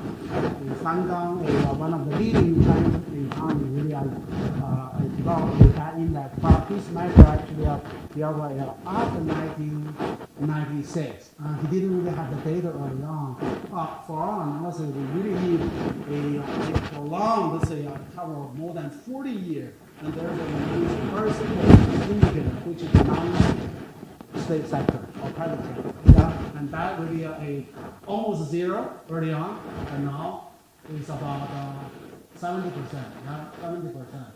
Shanghai is one of the leading Chinese economies really developed that index. But this measure actually after 1996. He didn't really have the data early on. For our analysis, we really need a prolonged, let's say, cover of more than 40 years. And there's a very simple indicator, which is non-state sector or private sector. Yeah? And that will be almost zero early on, and now it's about 70%. Yeah? 70%.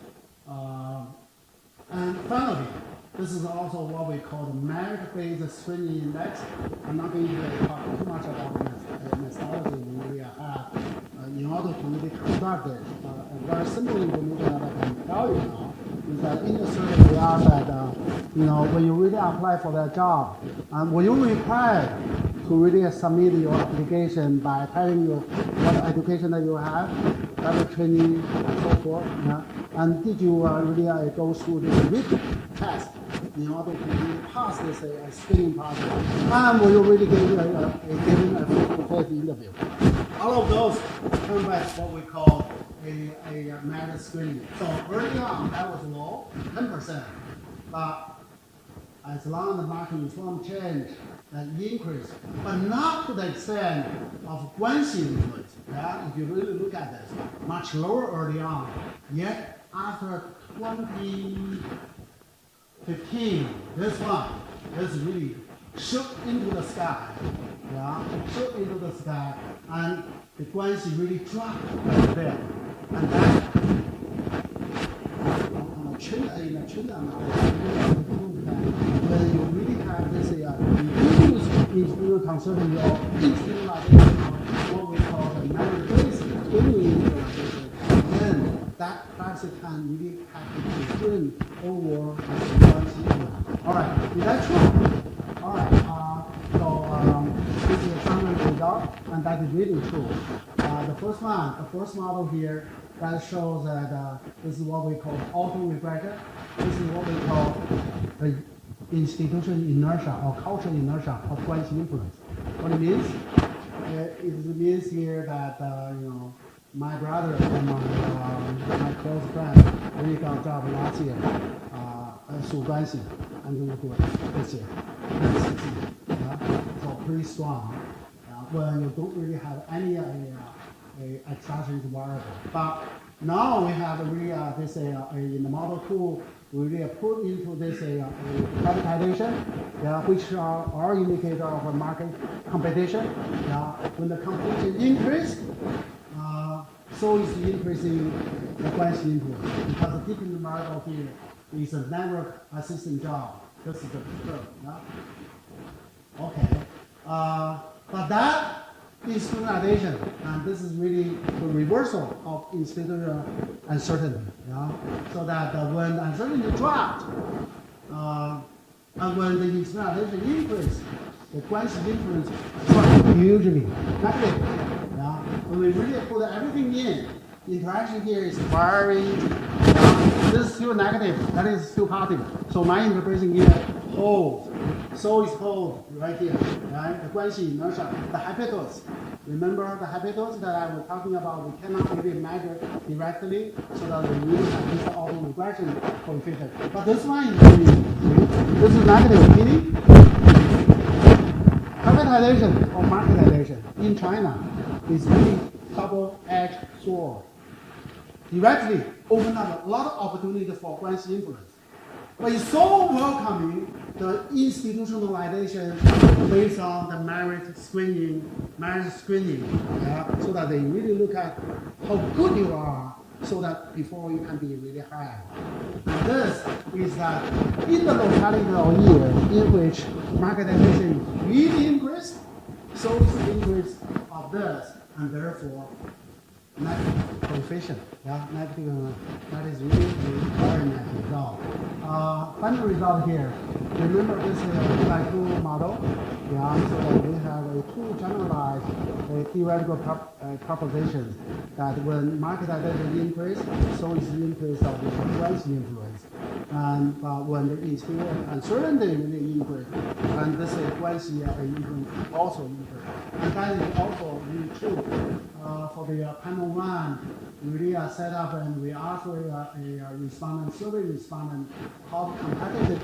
And finally, this is also what we call the merit-based screening index. I'm not going to talk too much about the methodology we really have in order to really conduct it. A very simple information that I can tell you now is that in the survey we asked that when you really apply for that job, were you required to really submit your application by telling you what education that you have, what training, and so forth? Yeah? And did you really go through this written test in order to really pass this screening process? And were you really given a face-to-face interview? All of those come back what we call a merit screening. So early on, that was low, 10%. But as long as the market informed change and increase, but not to the extent of Guanxi influence. Yeah? If you really look at this, much lower early on. Yet after 2015, this really shoot into the sky. Yeah, shoot into the sky, and the Guanxi really dropped right there. And that on a trend when you really have this reduced institutional conservative or institutionalization, what we call the merit-based institutionalization, then that practice can really have to turn over the Guanxi. All right, is that true? All right. This is a summary result, and that is really true. The first model here, that shows that this is what we call auto-regression. This is what we call the institutional inertia or cultural inertia of Guanxi influence. What it means? It means here that my brother and my close friend really got a job last year through Guanxi. I'm going to do it this year. So pretty strong when you don't really have any exogenous variable. But now we have really this in the model 2, we really put into this privatization, which are our indicator of a market competition. When the competition increase, so is the increasing the Guanxi influence, because the different variable here is a network assistant job. This is the curve. Okay. But that institutionalization, and this is really the reversal of institutional uncertainty. So that when uncertainty dropped, and when the institutionalization increased, the Guanxi influence dropped hugely, negative. When we really put everything in, interaction here is very, this is still negative, that is still positive. So my interpretation here holds. So is hold right here, right? The Guanxi inertia, the hypothesis. Remember the hypothesis that I was talking about? We cannot really measure directly, so that we really have this auto-regression coefficient. But this one is really, this is negative, meaning privatization or marketization in China is really double-edged sword. Directly open up a lot of opportunities for Guanxi influence. But it's so welcoming the institutionalization based on the merit screening, so that they really look at how good you are, so that before you can be really high. And this is that in the locality or year in which marketization really increased, so is the increase of this, and therefore negative coefficient. Negative, that is really a very nice result. Final result here. Remember this is a 2x2 model. So that we have two generalized theoretical propositions that when marketization increase, so is the increase of the Guanxi influence. And when the institutional uncertainty really increase, and this Guanxi influence also increase. And that is also really true for the panel 1. We really set up and we ask a survey respondent how competitive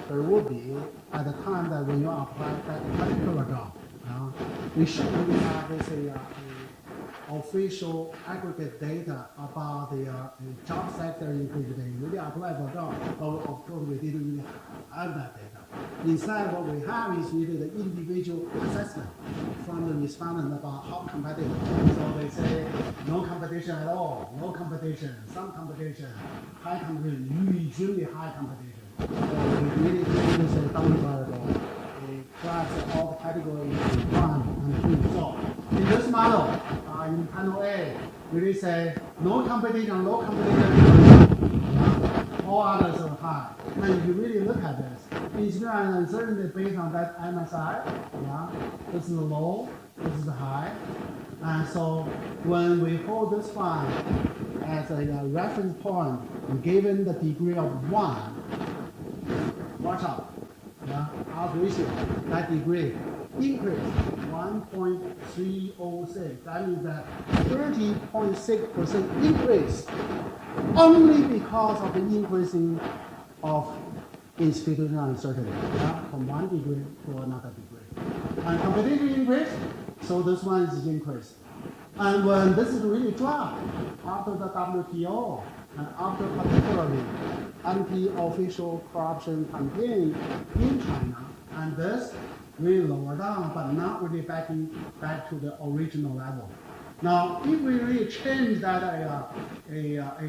there would be at the time that when you apply that particular job. We should really have this official aggregate data about the job sector in which they really apply for a job. But of course, we didn't really have that data. Instead, what we have is really the individual assessment from the respondent about how competitive. So they say no competition at all, no competition, some competition, high competition, usually high competition. So we really use a boundary variable. Class all the categories in 1 and 2. So in this model, in panel A, we really say no competition, low competition, all others are high. And if you really look at this, institutional uncertainty based on that MSI, this is low, this is high. And so when we hold this one as a reference point, given the degree of 1, watch out. Odds ratio, that degree increase 1.306. That means that 30.6% increase only because of the increasing of institutional uncertainty, from one degree to another degree. And competition increase, so this one is increased. And when this is really dropped after the WTO, and after particularly anti-official corruption campaign in China, and this really lower down, but not really back to the original level. Now, if we really change that a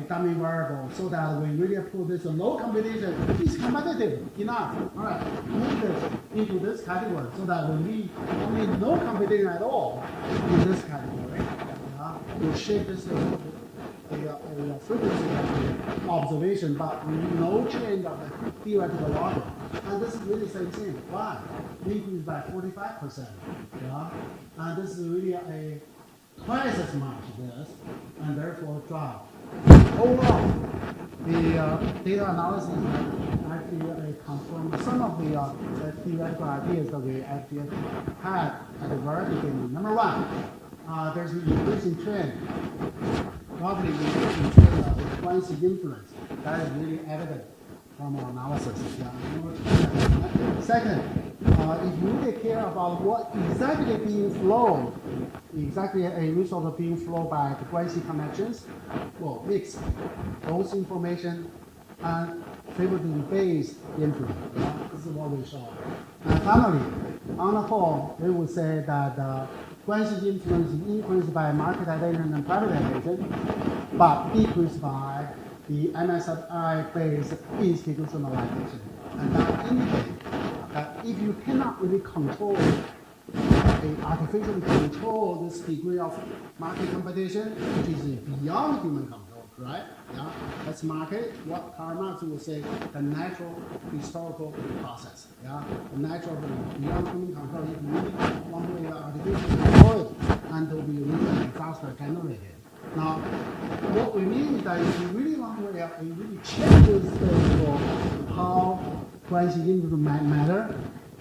dummy variable so that we really put this low competition is competitive enough, all right, move this into this category so that we need only no competition at all in this category. We shape this a frequency observation, but with no change of the theoretical logic. And this is really the same thing. Why? Increased by 45%. And this is really a twice as much this, and therefore drop. Overall, the data analysis actually confirms some of the theoretical ideas that we actually had at the very beginning. Number one, there's an increasing trend, probably increasing trend of Guanxi influence. That is really evident from our analysis. Second, if you really care about what exactly being flowed, exactly a result of being flowed by the Guanxi connections, well, mix both information and favorably based influence. This is what we saw. And finally, on the whole, we would say that Guanxi's influence is increased by marketization and privatization, but decreased by the MSI-based institutionalization. And that indicates that if you cannot really artificially control this degree of market competition, which is beyond human control, right? Yeah, that's market, what Karl Marx would say, the natural historical process. Yeah, the natural beyond human control. If you really want to artificially control it, and to be really disaster generated. Now, what we mean is that if you really want to really change this for how Guanxi influence matter,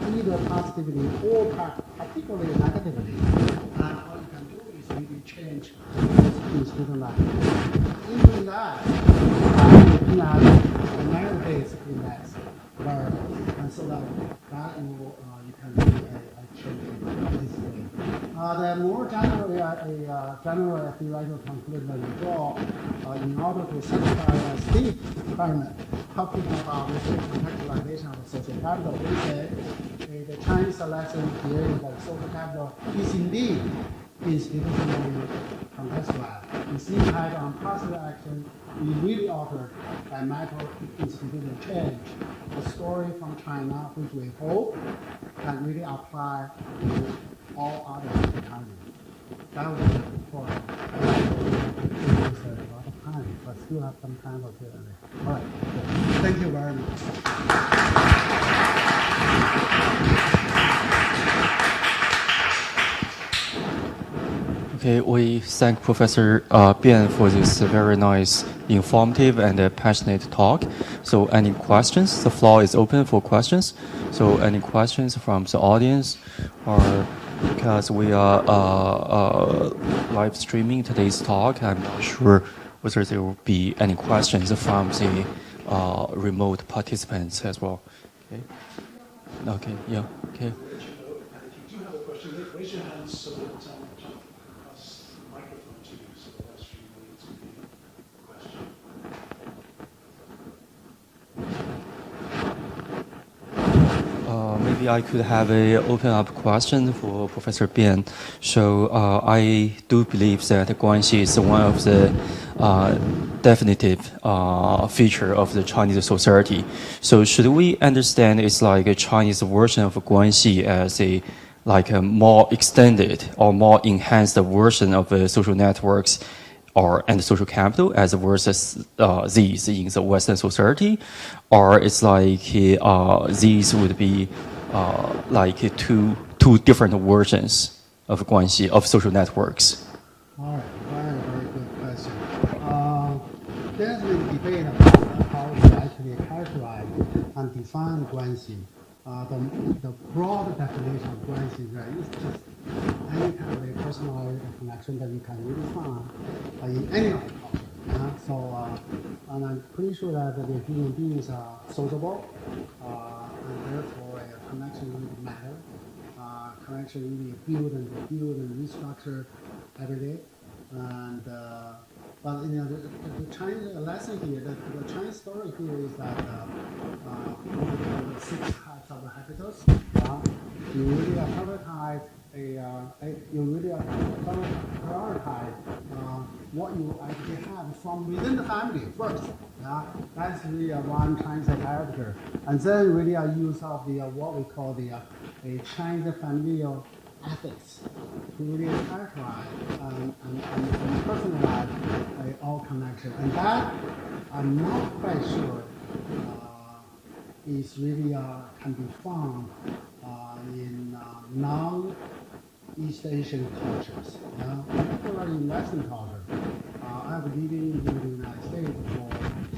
either positively or particularly negatively, and what you can do is really change this student life. In doing that, looking at the narrow-based index variables, and so that you can really change this way. The more general theoretical conclusion that we draw in order to satisfy Steve's requirement, talking about the contextualization of social capital, we say the Chinese selection created by social capital is indeed institutionally contextualized. The same type of positive action is really offered by macro-institutional change. The story from China, which we hope can really apply to all other economies. That would be for a lot of time, but still have some time for Q&A. All right, thank you very much. Okay, we thank Professor Bian for this very nice, informative, and passionate talk. So any questions? The floor is open for questions. So any questions from the audience? Or because we are live streaming today's talk, I'm not sure whether there will be any questions from the remote participants as well. Okay. Okay, yeah, okay. And if you do have a question, raise your hands so that pass the microphone to you so the live stream audience can hear the question. Maybe I could have a open up question for Professor Bian. So I do believe that Guanxi is one of the definitive feature of the Chinese society. So should we understand it's like a Chinese version of Guanxi as a more extended or more enhanced version of social networks and social capital as versus these in the Western society, or it's like these would be like two different versions of Guanxi of social networks? All right, very good question. There's been debate about how to actually characterize and define Guanxi. The broad definition of Guanxi is just any kind of a personal connection that you can really find in any of the cultures. So And I'm pretty sure that the human beings are sociable, and therefore a connection really matter. Connection really build and restructure every day. And but the Chinese lesson here, the Chinese story here is that the 6 types of habitats. You really prioritize what you actually have from within the family first. That's really one Chinese character, and then really a use of the what we call the a Chinese familial ethics to really characterize and personalize all connection. And that I'm not quite sure is really can be found in non-East Asian cultures, particularly in Western culture. I've been living in the United States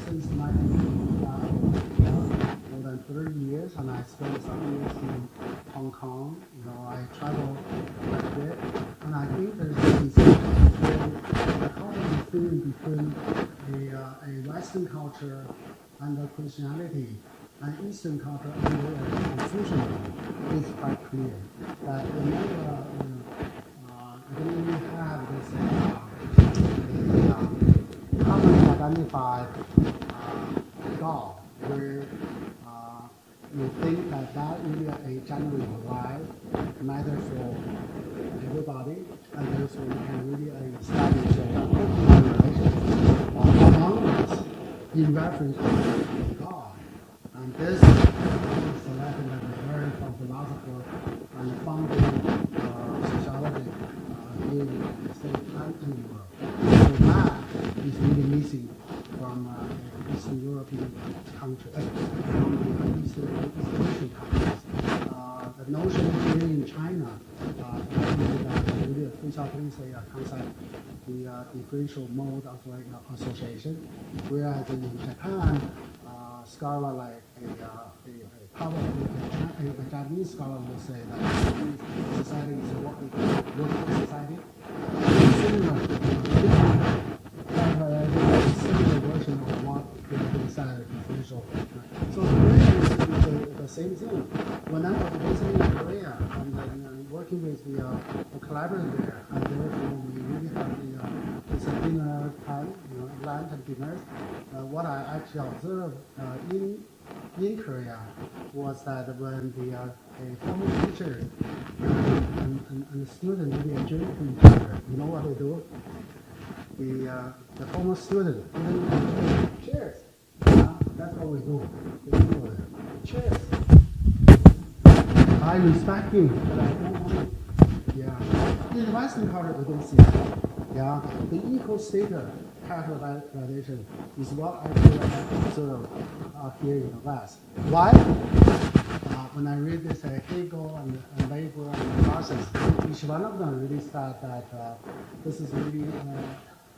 since 1985, more than 30 years, and I spent some years in Hong Kong. I travel quite a bit, and I think there's a common theme between a Western culture and Christianity and Eastern culture and Confucianism is quite clear. That whenever we have this commonly identified God, where you think that really a general life matter for everybody, and therefore you can really establish a relationship among us in reference to God. And this is the lesson that we learned from philosophers and founding sociology here in the United States and in Europe. So that is really missing from Eastern European countries, from the Eastern Asian countries. The notion here in China, really basically a concept, the differential mode of association, whereas in Japan, scholar like a Japanese scholar will say that society is what we call working society. Similar version of what we say differential. So Korea is the same thing. When I was visiting Korea and working with the collaborator there, and therefore we really have this dinner time, lunch and dinners. What I actually observed in Korea was that when a former teacher and the student really drink to each other, you know what they do? The former student, cheers. That's what we do. Cheers. I respect you, but I don't want you. Yeah. In the Western culture, we don't see that. Yeah. The equal status characterization is what I feel like I observe here in the West. Why? When I read this Hegel and Weber and Marxist, each one of them really said that this is really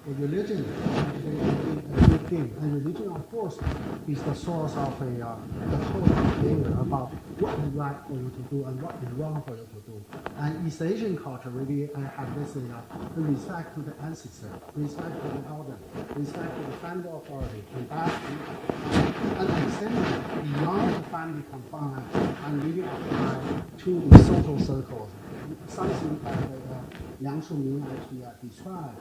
a religion, a good thing. And religion, of course, is the source of the whole behavior about what is right for you to do and what is wrong for you to do. And East Asian culture really have this respect to the ancestor, respect to the elder, respect to the family authority, and that and extending beyond the family confines and really apply to the social circles. Something that Yang Shuming actually described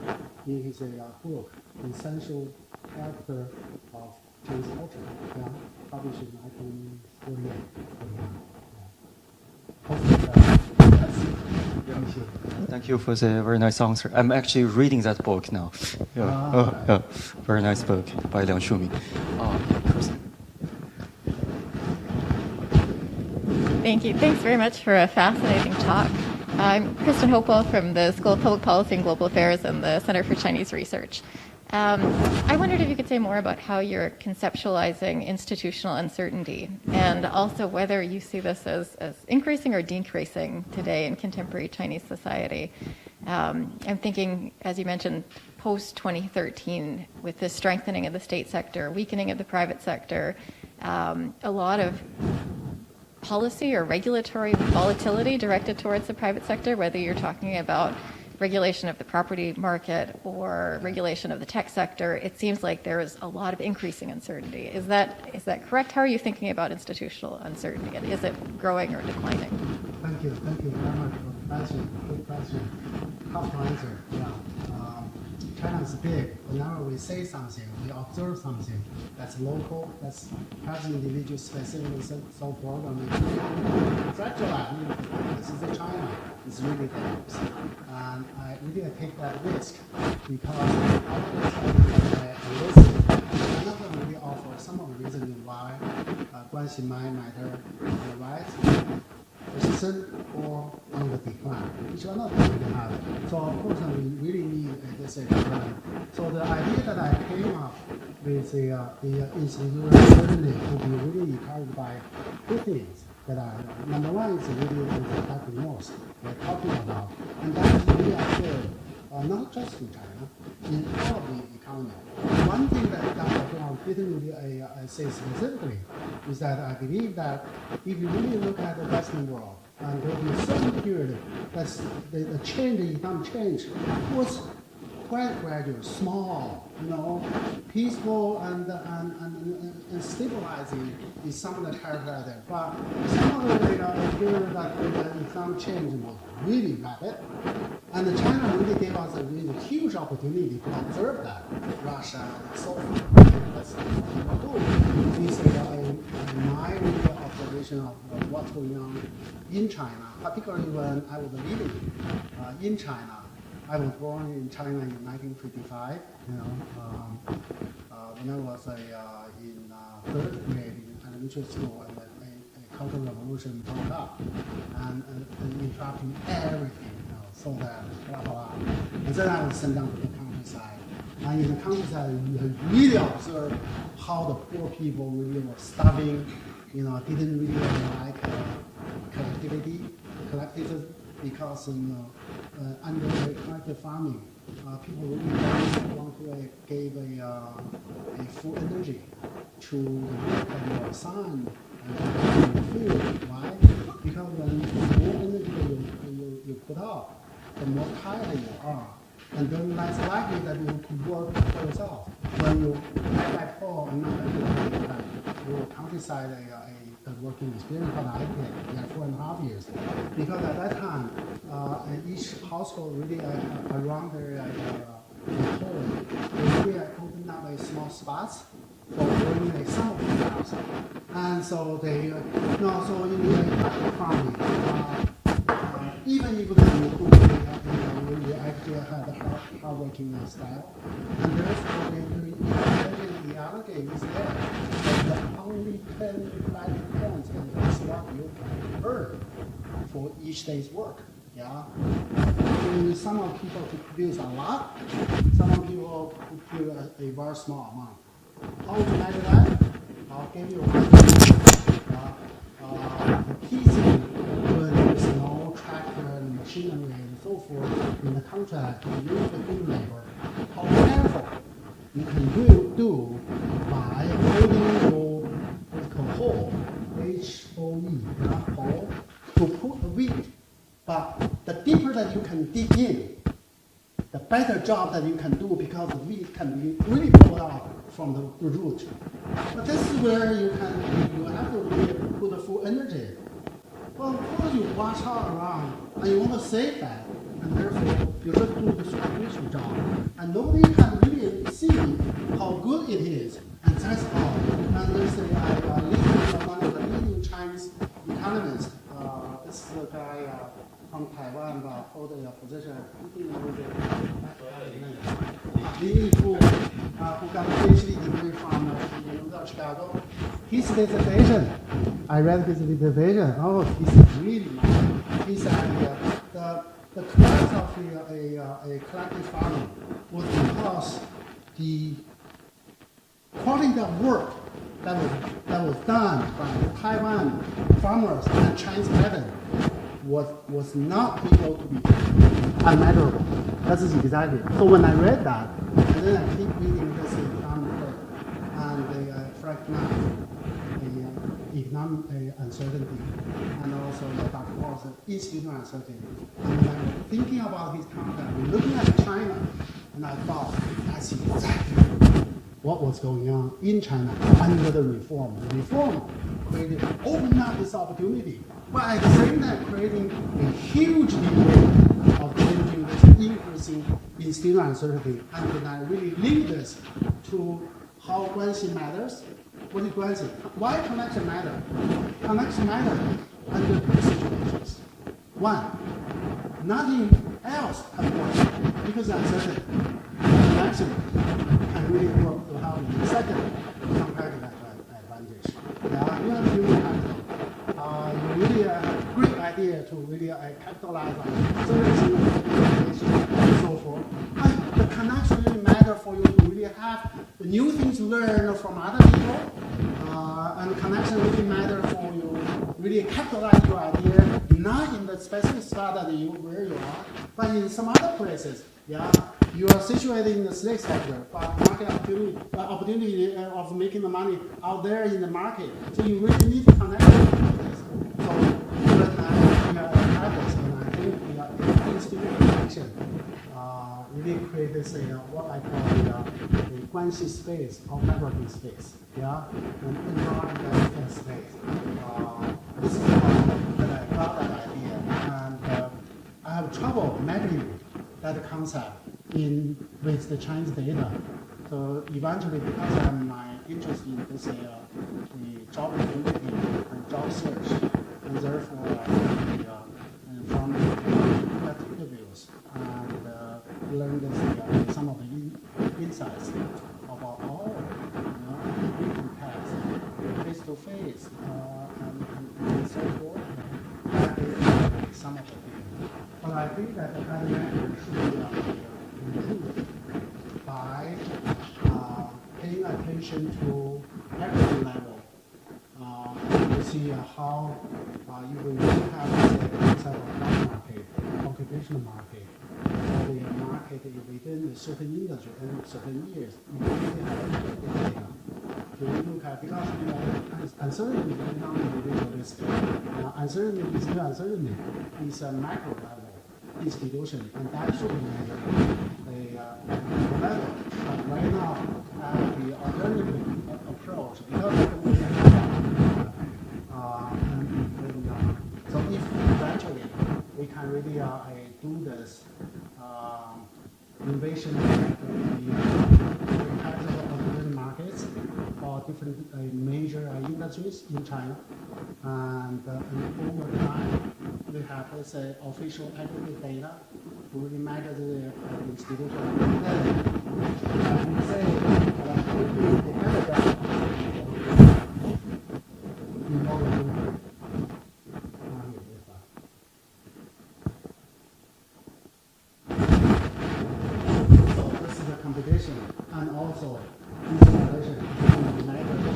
in his book, Essential Character of Chinese Culture, published in 1948. Thank you for the very nice answer. I'm actually reading that book now. Very nice book by Liang Shuming. Thank you. Thanks very much for a fascinating talk. I'm Kristen Hopewell from the School of Public Policy and Global Affairs and the Center for Chinese Research. I wondered if you could say more about how you're conceptualizing institutional uncertainty, and also whether you see this as increasing or decreasing today in contemporary Chinese society. I'm thinking, as you mentioned, post-2013, with the strengthening of the state sector, weakening of the private sector, a lot of policy or regulatory volatility directed towards the private sector, whether you're talking about regulation of the property market or regulation of the tech sector, it seems like there is a lot of increasing uncertainty. Is that correct? How are you thinking about institutional uncertainty, and is it growing or declining? Thank you very much for the question. Good question. Tough to answer. Yeah. China is big. Whenever we say something, we observe something that's local, that's has individual specific and so forth. And we fractalize. This is China. It's really dangerous. And I really take that risk because I always try to listen. I'm not going to really offer some of the reasons why Guanxi might matter on the right, persistent, or on the decline, which are not going to happen. So of course we really need this plan. So the idea that I came up with the institutional uncertainty will be really encouraged by two things. That are, number one is really the type of north we're talking about, and that is really observed not just in China, in all of the economy. One thing that I didn't really say specifically is that I believe that if you really look at the Western world, and there will be a certain period, that's the change, the economic change, was quite gradual, small, peaceful and stabilizing is some of the character there. But some of the period that the economic change was really rapid, and China really gave us a really huge opportunity to observe that. Russia and so forth. That's my observation of what's going on in China, particularly when I was living in China. I was born in China in 1955. When I was in third grade in elementary school, and a Cultural Revolution broke up and interrupting everything. So that blah blah. And then I was sent down to the countryside. And in the countryside, you really observe how the poor people really were starving. Didn't really like collectivism, because under the collective farming, people really want to give a full energy to the work of your son and to the field. Why? Because when the more energy you put out, the more tired you are, and then less likely that you can work for yourself. When you get back home and not your countryside a working experience called IPA, like 4.5 years. Because at that time, each household really around their home, they really opened up a small spots for growing a summer crops. And so they, so in the farming, even if we actually had a hard-working style, and therefore the allocation is there. The only 10 life points is what you can earn for each day's work. Yeah. Some of people could produce a lot. Some of people could produce a very small amount. How would you measure that? I'll give you one. The key thing when there's no tractor and machinery and so forth in the contract, you use the good labor. How careful you can do by holding your hole, H-O-E, hole, to put the wheat. But the deeper that you can dig in, the better job that you can do, because the wheat can be really pulled out from the root. But this is where you have to really put the full energy. Well, of course you watch out around and you want to save that, and therefore you just do the superficial job. And nobody can really see how good it is. And that's all. And there's one of the leading Chinese economists. This is a guy from Taiwan holding a position. Li Fu, who got a PhD degree from the University of Chicago. His dissertation, I read his dissertation. Oh, this is really nice. He said the collapse of a collective farming was because the quality of work that was done by the Taiwan farmers and Chinese peasants was not able to be unmeasurable. That is exactly. So when I read that, and then I keep reading this economic book, and they recognize the economic uncertainty, and also Dr. Paul's institutional uncertainty. And I'm thinking about his concept, looking at China, and I thought that's exactly what was going on in China under the reform. The reform created, opened up this opportunity, but at the same time creating a huge debate of changing this increasing institutional uncertainty. And then I really link this to how Guanxi matters. What is Guanxi? Why connection matter? Connection matter under two situations. One, nothing else has worked because uncertainty. Connection can really work to help you. Second, comparative advantage. Yeah, you have human capital. You really have a great idea to really capitalize on certain information and so forth. But the connection really matter for you to really have the new things to learn from other people. And connection really matter for you really capitalize your idea, not in the specific spot that where you are, but in some other places. Yeah, you are situated in the slave sector, but market opportunity of making the money out there in the market. So you really need to connect with this. So when I have this, and I think the institutional connection really create this what I call the Guanxi space or networking space. Yeah, and environmental space. This is how that I got that idea, and I have trouble imagining that concept with the Chinese data. So eventually, because I'm interested in this the job opportunity and job search, and therefore from the interviews and learn this, some of the insights about all different paths, face to face, and so forth. That is some of the things. But I think that the kind of method should be improved by paying attention to every level to see how you will have this concept of job market, occupational market, or the market within a certain industry and certain years. You really have data to look at because uncertainty is not individualistic. Uncertainty is not uncertainty. It's a macro level institution, and that should be the level. But right now, the alternative approach, because of the so if eventually we can really do this innovation in terms of different markets or different major industries in China, and over time we have, let's say, official aggregate data to really measure the institution. I would say the paradigm in order to competition and also installation in the macro level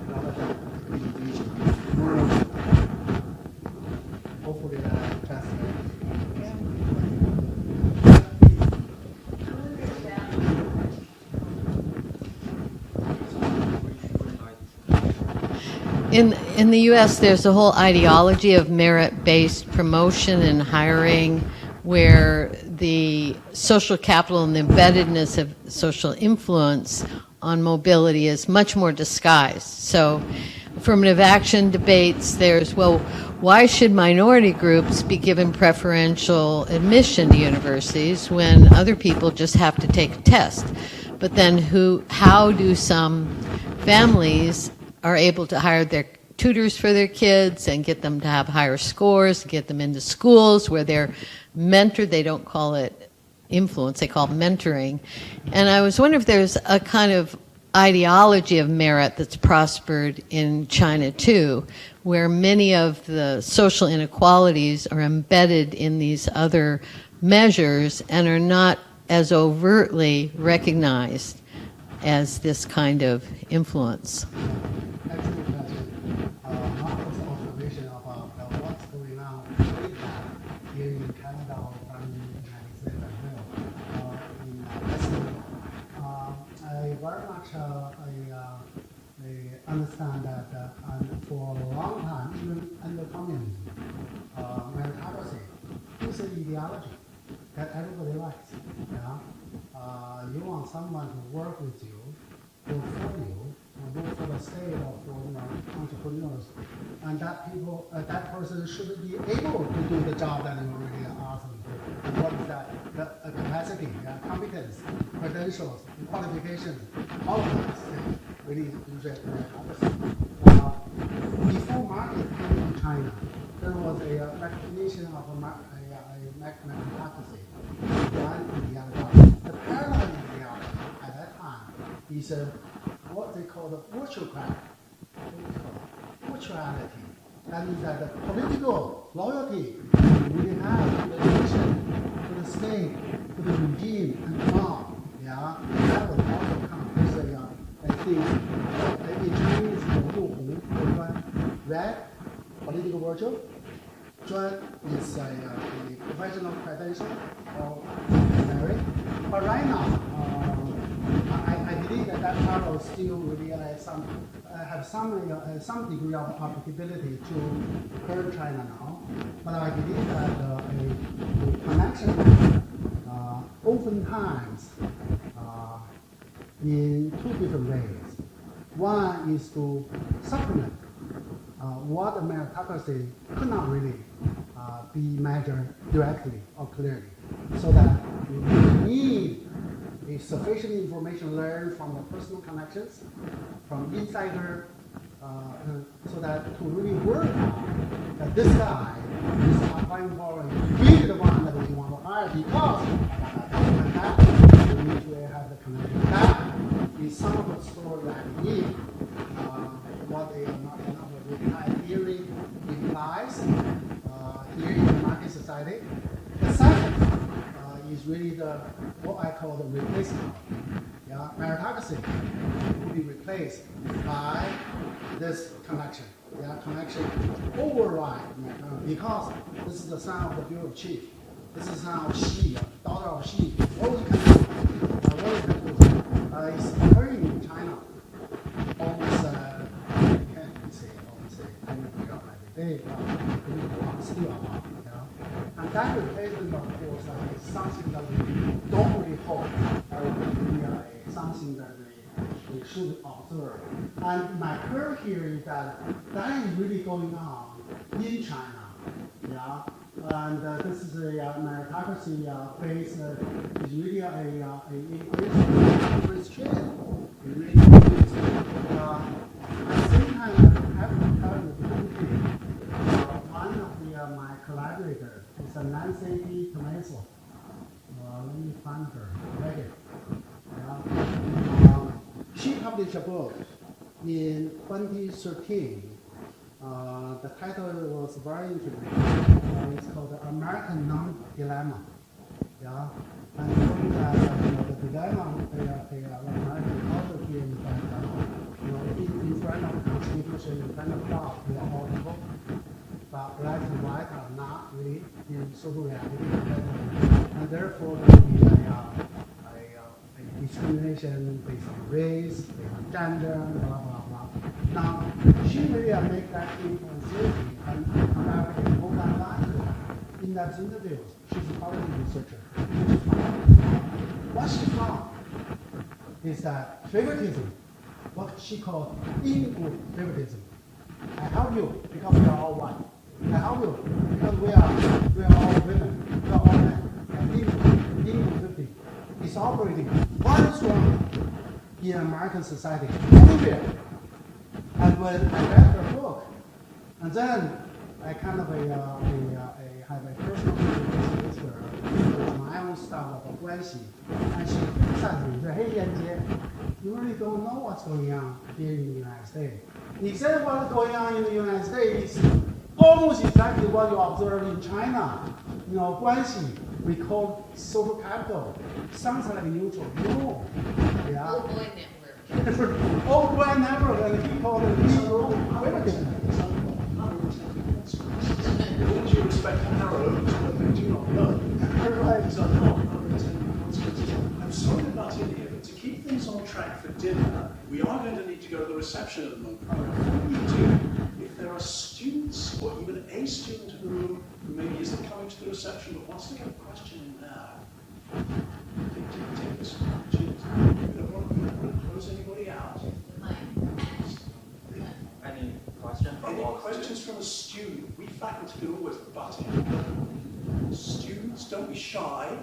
rather than individual. Hopefully that's In the U.S., there's a whole ideology of merit-based promotion and hiring where the social capital and the embeddedness of social influence on mobility is much more disguised. So affirmative action debates, there's, well, why should minority groups be given preferential admission to universities when other people just have to take a test? But then how do some families are able to hire their tutors for their kids and get them to have higher scores, get them into schools where they're mentored? They don't call it influence, they call it mentoring. And I was wondering if there's a kind of ideology of merit that's prospered in China too, where many of the social inequalities are embedded in these other measures and are not as overtly recognized as this kind of influence. Excellent question. Marco's observation about what's going on here in Canada or in the United States as well, in Western. I very much I understand that for a long time, even under communism, technology that everybody likes. Yeah? You want someone to work with you, work for you, and work for the state or for entrepreneurs, and that person should be able to do the job that you already asked them to. And what is that? The capacity, competence, credentials, qualifications, all of these things really usually before market came to China, there was a recognition of a meritocracy. One in the other. The paradigm in reality at that time is what they call the virtuality. That means that the political loyalty we have to the nation, to the state, to the regime, and so on. Yeah, that would also come as I think in Chinese, red, political virtue. Zhuan is a professional credential or merit. But right now, I believe that title still really have some degree of applicability to current China now. But I believe that the connection oftentimes in two different ways. One is to supplement what the meritocracy could not really be measured directly or clearly, so that you need a sufficient information learned from the personal connections, from insider, so that to really work out that this guy is applying for really the one that we want to hire because you need to have the connection. That is some of the story that we need. What they are not theory implies here in the market society. The second is really what I call the replacement. Yeah, meritocracy will be replaced by this connection. Yeah, connection override because this is the son of the bureau chief. This is son of Xi, daughter of Xi. What we can do? It's occurring in China almost. Still about, and that replacement, of course, is something that we don't really hope will be something that we should observe. And my curve here is that is really going on in China. Yeah, and this is a meritocracy phase is really a increased trend. It really is. At the same time, I have to tell you one of my collaborators is a Nancy B. Tomaso. Let me find her. Right here. She published a book in 2013. The title was very interesting. It's called The American Non-Dilemma. Yeah, and the dilemma of the American culture here is that in front of the Constitution, in front of God, we are all equal. But black and white are not really in social reality. And therefore, there will be a discrimination based on race, based on gender, blah, blah, blah. Now, she really make that influence and collaborate all that line. In that interview, she's a policy researcher. What she found is that favoritism, what she called in-group favoritism. I help you because we are all white. I help you because we are all women, we are all men. And in 50, it's operating very strongly in American society, everywhere. And when I read her book, and then I kind of have a personal conversation with her, with my own style of Guanxi, and she criticized me, said, "Hey, Yanjie, you really don't know what's going on here in the United States. He said what's going on in the United States almost exactly what you observe in China. Guanxi, we call social capital. Sounds like neutral. No. Yeah. Old boy network. Old boy network, and he called it neutral. With all due respect, narrow to what they do not know. These are not unintended consequences. I'm sorry to butt in here, but to keep things on track for dinner, we are going to need to go to the reception at the moment. What we do, if there are students or even a any student in the room who maybe isn't coming to the reception but wants to get a question in now, take this opportunity. We don't want to close anybody out. Any question? Any questions from a student? We faculty can always butt in. Students, don't be shy.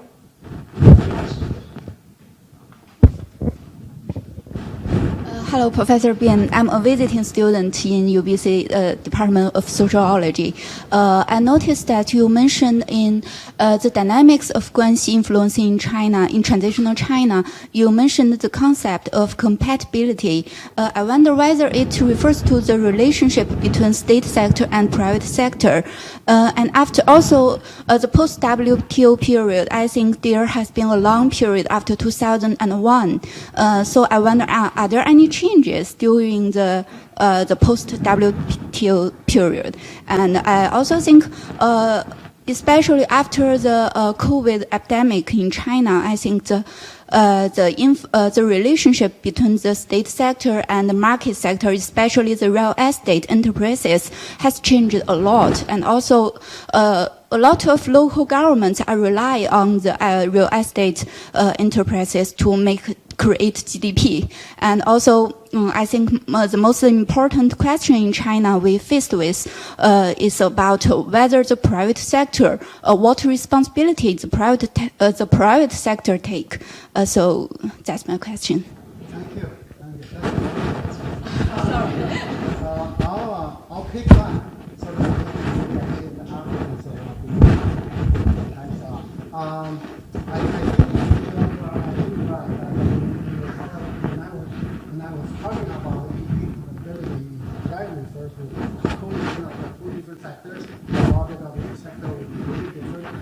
Hello, Professor Bian. I'm a visiting student in UBC Department of Sociology. I noticed that you mentioned in the dynamics of Guanxi influence in China, in transitional China, you mentioned the concept of compatibility. I wonder whether it refers to the relationship between state sector and private sector. And after also the post-WTO period, I think there has been a long period after 2001. So I wonder, are there any changes during the post-WTO period? And I also think, especially after the COVID epidemic in China, I think the relationship between the state sector and the market sector, especially the real estate enterprises, has changed a lot. And also, a lot of local governments are rely on the real estate enterprises to create GDP. And also, I think the most important question in China we faced with is about whether the private sector, what responsibility the private sector take. So that's my question. Thank you. I'll pick one. So that I think when I was talking about ability, I refer to coalition of the two different sectors. The market of each sector will be really different, and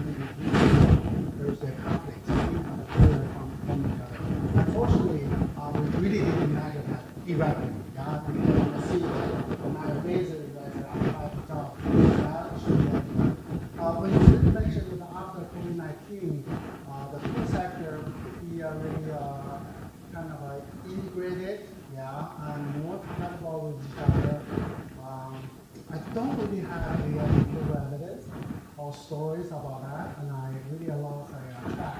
there's a conflict from each other. Unfortunately, we really didn't measure that directly. Yeah, we can see that on our basis that I talk. When you mentioned that after COVID-19, the food sector we are really kind of integrated, and more compatible with each other. I don't really have the empirical evidence or stories about that, and I really lost track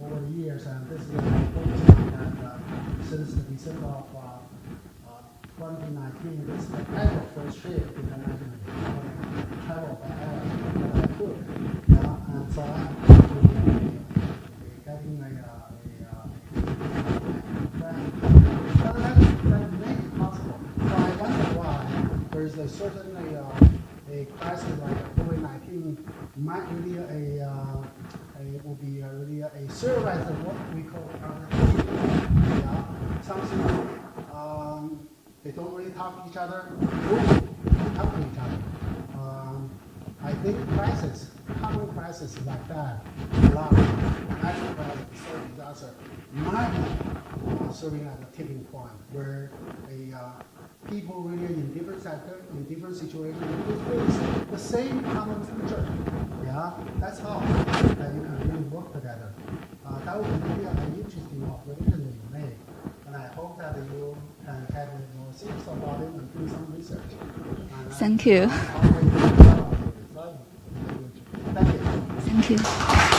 over the years. And this is what I'm focusing on since the December of 2019. This is the kind of first trip in the management travel by air that I took, and so I'm getting that make it possible. So I wonder why there's a certain a crisis like COVID-19 might really will be really a service of what we call something they don't really talk to each other, talk to each other. I think common crisis like that, a lot of natural crisis, social disaster, might be serving as a tipping point where people really in different sectors, in different situations, will face the same common future. That's how that you can really work together. That would be really an interesting operation that you make. And I hope that you can have more serious about it and do some research. Thank you. Thank you. Thank you.